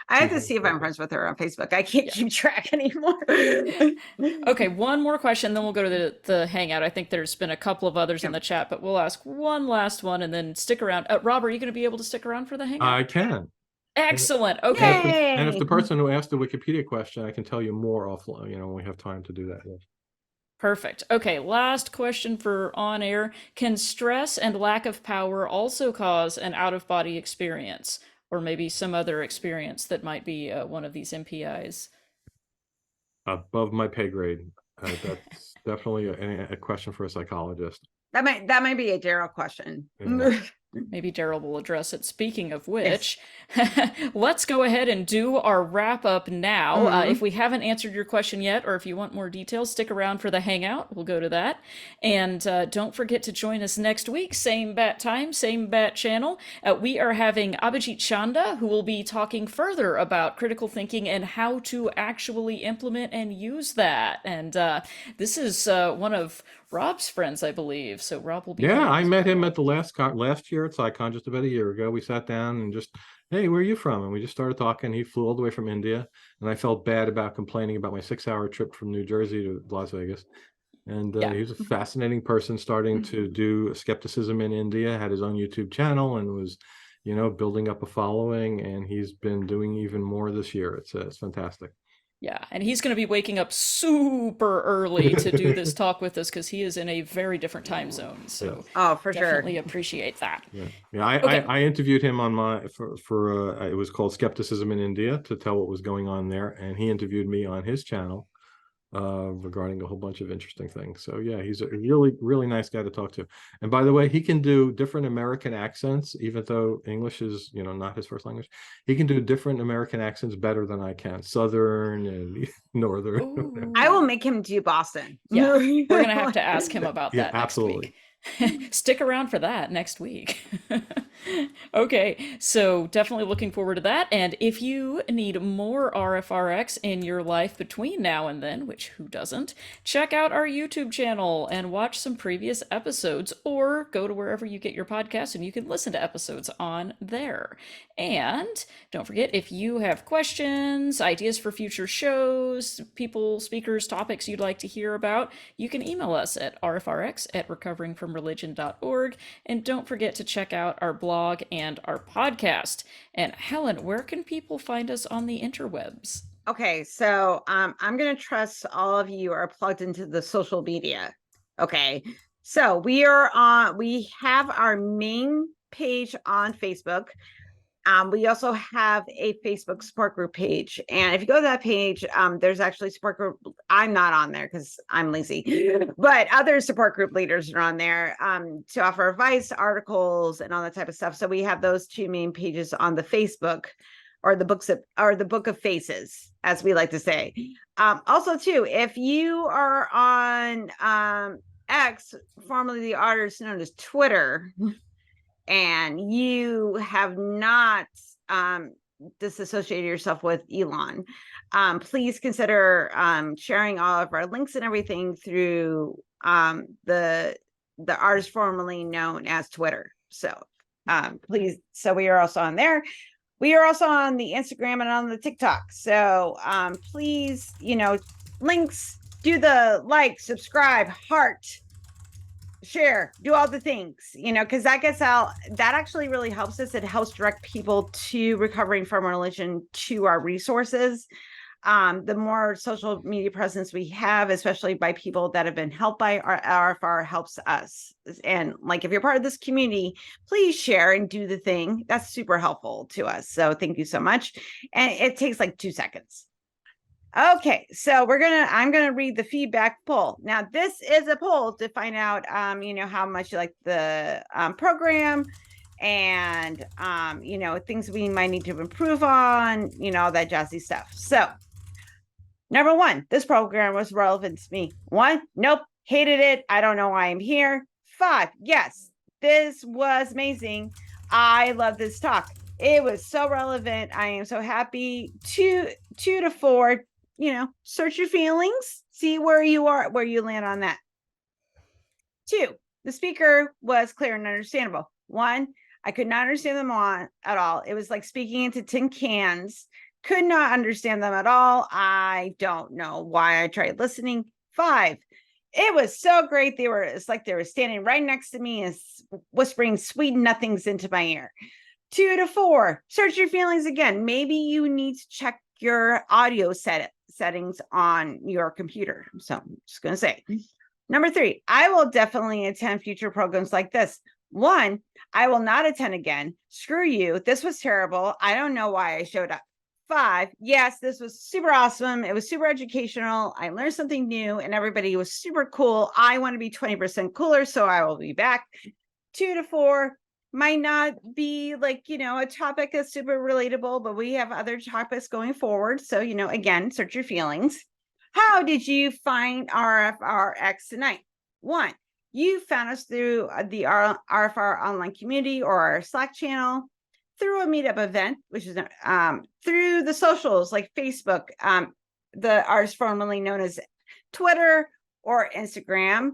I have to see if I'm friends with her on Facebook. I can't keep track anymore. Okay, one more question, then we'll go to the Hangout. I think there's been a couple of others in the chat, but we'll ask one last one and then stick around. Rob, are you going to be able to stick around for the Hangout? I can. Excellent. Okay. And if the person who asked the Wikipedia question, I can tell you more offline, you know, when we have time to do that. Yes. Perfect. Okay, last question for on air. Can stress and lack of power also cause an out-of-body experience, or maybe some other experience that might be one of these MPIs? Above my pay grade. That's definitely a question for a psychologist. That might be a Darrel question. Yeah. Maybe Darrel will address it. Speaking of which, let's go ahead and do our wrap up now. If we haven't answered your question yet, or if you want more details, stick around for the hangout. We'll go to that. And don't forget to join us next week. Same bat time, same bat channel. We are having Abhijit Chanda, who will be talking further about critical thinking and how to actually implement and use that. And this is one of Rob's friends, I believe. So Rob will be. Yeah, I met him at the last year at SciCon just about a year ago. We sat down and just, hey, where are you from? And we just started talking. He flew all the way from India, and I felt bad about complaining about my 6-hour trip from New Jersey to Las Vegas. And he was a fascinating person, starting to do skepticism in India, had his own YouTube channel, and was, building up a following. And he's been doing even more this year. It's fantastic. Yeah, and he's going to be waking up super early to do this talk with us because he is in a very different time zone. So, for definitely appreciate that. Yeah. I interviewed him on my for it was called Skepticism in India, to tell what was going on there, and he interviewed me on his channel regarding a whole bunch of interesting things. So yeah, he's a really, really nice guy to talk to. And by the way, he can do different American accents, even though English is, not his first language. He can do different American accents better than I can. Southern and Northern. I will make him do Boston. Yeah, we're going to have to ask him about that next absolutely. week. Stick around for that next week. Okay, so definitely looking forward to that. And if you need more RfRx in your life between now and then, which who doesn't, check out our YouTube channel and watch some previous episodes, or go to wherever you get your podcasts and you can listen to episodes on there. And don't forget, if you have questions, ideas for future shows, people, speakers, topics you'd like to hear about, you can email us at rfrx@recoveringfromreligion.org. And don't forget to check out our blog and our podcast. And Helen, where can people find us on the interwebs? Okay, so I'm going to trust all of you are plugged into the social media. Okay, so we have our main page on Facebook. We also have a Facebook support group page. And if you go to that page, there's actually support group. I'm not on there because I'm lazy, but other support group leaders are on there to offer advice, articles, and all that type of stuff. So we have those two main pages on the Facebook, or the Book of Faces, as we like to say. Also, too, if you are on X, formerly the artist known as Twitter, and you have not disassociated yourself with Elon, please consider sharing all of our links and everything through the artist formerly known as Twitter. So please, so we are also on there. We are also on the Instagram and on the TikTok. So please, links, do the like, subscribe, heart, share, do all the things, because that actually really helps us. It helps direct people to Recovering from Religion, to our resources. The more social media presence we have, especially by people that have been helped by our RfR, helps us. And like, if you're part of this community, please share and do the thing. That's super helpful to us. So thank you so much. And it takes like 2 seconds. Okay, so I'm gonna read the feedback poll. Now, this is a poll to find out, how much you like the program, and things we might need to improve on, all that jazzy stuff. So, number 1, this program was relevant to me. 1, nope, hated it. I don't know why I'm here. 5, yes, this was amazing. I love this talk. It was so relevant. I am so happy. 2 to 4. Search your feelings, see where you are, where you land on that. 2, the speaker was clear and understandable. 1, I could not understand them at all. It was like speaking into tin cans. Could not understand them at all. I don't know why I tried listening. 5, it was so great. It's like they were standing right next to me and whispering sweet nothings into my ear. 2 to 4, search your feelings again. Maybe you need to check your audio settings on your computer. So I'm just going to say. Number 3, I will definitely attend future programs like this. 1, I will not attend again. Screw you. This was terrible. I don't know why I showed up. 5, yes, this was super awesome. It was super educational. I learned something new and everybody was super cool. I want to be 20% cooler, so I will be back. 2 to 4, might not be like, a topic that's super relatable, but we have other topics going forward. So, again, search your feelings. How did you find RfRx tonight? 1, you found us through the RfR online community or our Slack channel, through a meetup event, which is through the socials like Facebook, the ours formerly known as Twitter or Instagram,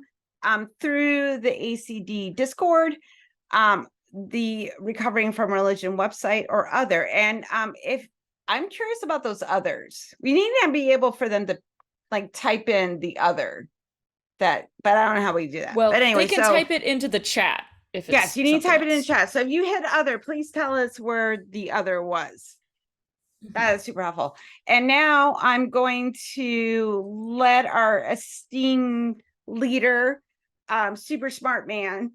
through the ACD Discord, the Recovering from Religion website, or other. And if I'm curious about those others, we need to be able for them to like type in the other but I don't know how we do that. Well, but anyway, they can type it into the chat. If yes, you need to type it in chat. So if you hit other, please tell us where the other was. That is super helpful. And now I'm going to let our esteemed leader, super smart man,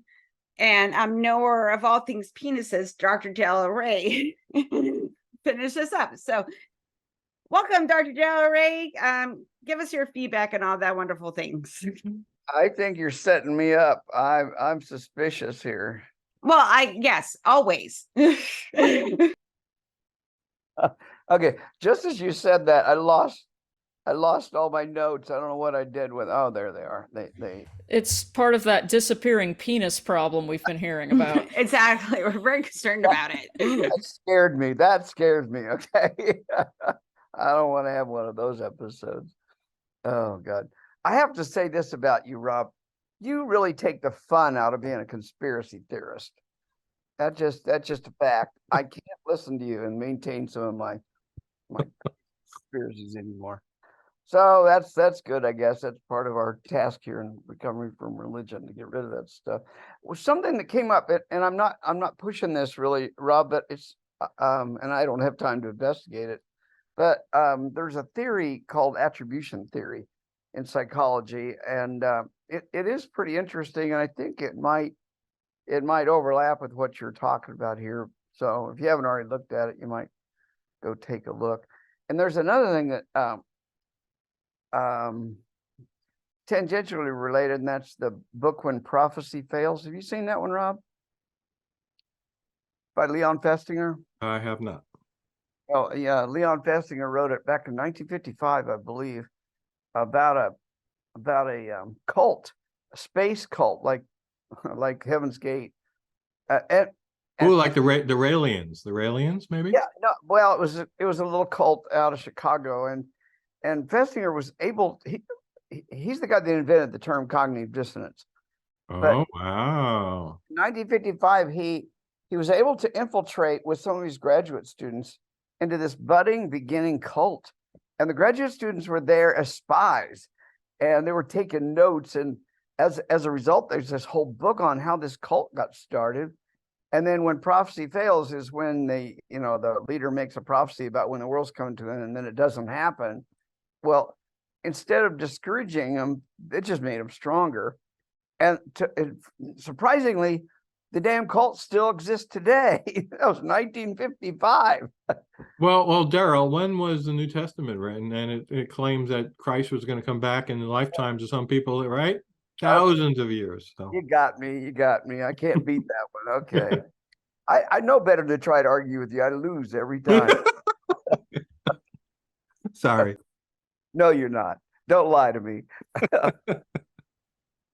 and knower of all things penises, Dr. Darrel Ray, finish this up. So welcome, Dr. Darrel Ray. Give us your feedback and all that wonderful things. I think you're setting me up. I'm suspicious here. Well, yes, always. Okay, just as you said that, I lost all my notes. I don't know what I did with. Oh, there they are. They. It's part of that disappearing penis problem we've been hearing about. Exactly. We're very concerned about it. That scared me. That scares me. Okay. I don't want to have one of those episodes. Oh God. I have to say this about you, Rob. You really take the fun out of being a conspiracy theorist. That's just a fact. I can't listen to you and maintain some of my conspiracies anymore. So that's good, I guess. That's part of our task here in Recovering from Religion, to get rid of that stuff. Well, something that came up, and I'm not pushing this really, Rob, but it's and I don't have time to investigate it. But there's a theory called attribution theory in psychology, and it is pretty interesting, and I think it might overlap with what you're talking about here. So if you haven't already looked at it, you might go take a look. And there's another thing that tangentially related, and that's the book When Prophecy Fails. Have you seen that one, Rob? By Leon Festinger? I have not. Oh yeah, Leon Festinger wrote it back in 1955, I believe, about a cult, a space cult, like Heaven's Gate. Like the Raelians, maybe? Yeah, no, well, it was a little cult out of Chicago, and Festinger was able. He's the guy that invented the term cognitive dissonance. Oh, wow! In 1955, he was able to infiltrate with some of his graduate students into this budding beginning cult, and the graduate students were there as spies, and they were taking notes. And as a result, there's this whole book on how this cult got started. And then when prophecy fails is when the leader makes a prophecy about when the world's coming to an end, and then it doesn't happen. Well, instead of discouraging them, it just made them stronger. And surprisingly, the damn cult still exists today. That was 1955. Well, Darrel, when was the New Testament written? And it claims that Christ was going to come back in the lifetimes of some people, right? Thousands of years. So. You got me. I can't beat that one. Okay. I know better to try to argue with you. I lose every time. Sorry. No, you're not. Don't lie to me.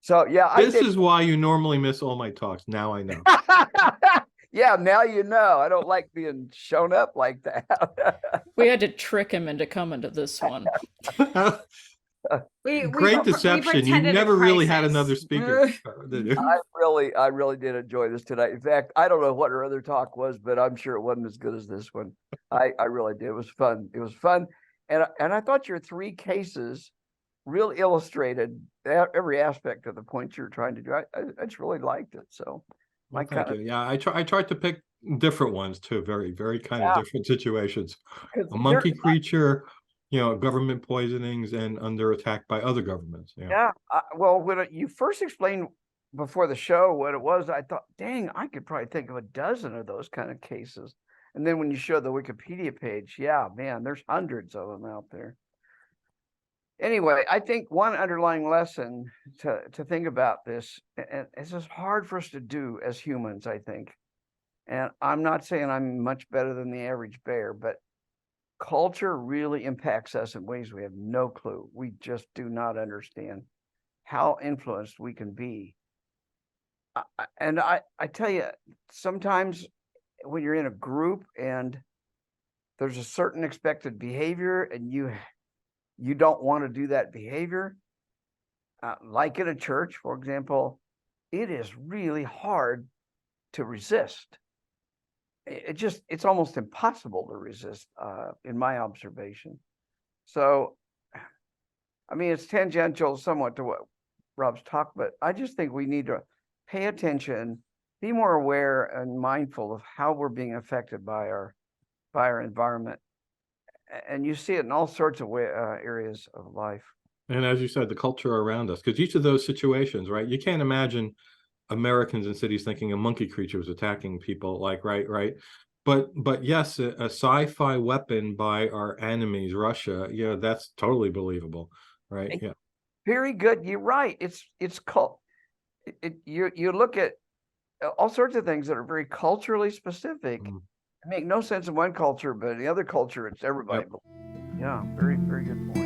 So yeah, this is why you normally miss all my talks. Now I know. Yeah, now you know. I don't like being shown up like that. We had to trick him into coming to this one. Great deception. You never really had another speaker. Did you? I really did enjoy this tonight. In fact, I don't know what our other talk was, but I'm sure it wasn't as good as this one. I really did. It was fun. And I thought your 3 cases really illustrated every aspect of the point you were trying to do. I just really liked it. So thank you. Yeah, I tried to pick different ones too. Very, very kind of different situations. A monkey creature, government poisonings, and under attack by other governments. Yeah. Well, when you first explained before the show what it was, I thought, dang, I could probably think of a dozen of those kind of cases. And then when you showed the Wikipedia page, yeah, man, there's hundreds of them out there. Anyway, I think one underlying lesson to think about this, and it's just hard for us to do as humans, I think, And I'm not saying I'm much better than the average bear, but culture really impacts us in ways we have no clue. We just do not understand how influenced we can be. And I tell you, sometimes when you're in a group and there's a certain expected behavior and you don't want to do that behavior, like in a church, for example, it is really hard to resist. It's almost impossible to resist, in my observation. So, I mean, it's tangential somewhat to what Rob's talked, but I just think we need to pay attention, be more aware and mindful of how we're being affected by our environment. And you see it in all sorts of areas of life. And as you said, the culture around us, because each of those situations, right? You can't imagine Americans in cities thinking a monkey creature was attacking people, like, right. But yes, a sci-fi weapon by our enemies, Russia, that's totally believable, right? Yeah. Very good. You're right. It's called. You look at all sorts of things that are very culturally specific. Make no sense in one culture, but in the other culture, it's everybody. Yep. Yeah, very, very good point.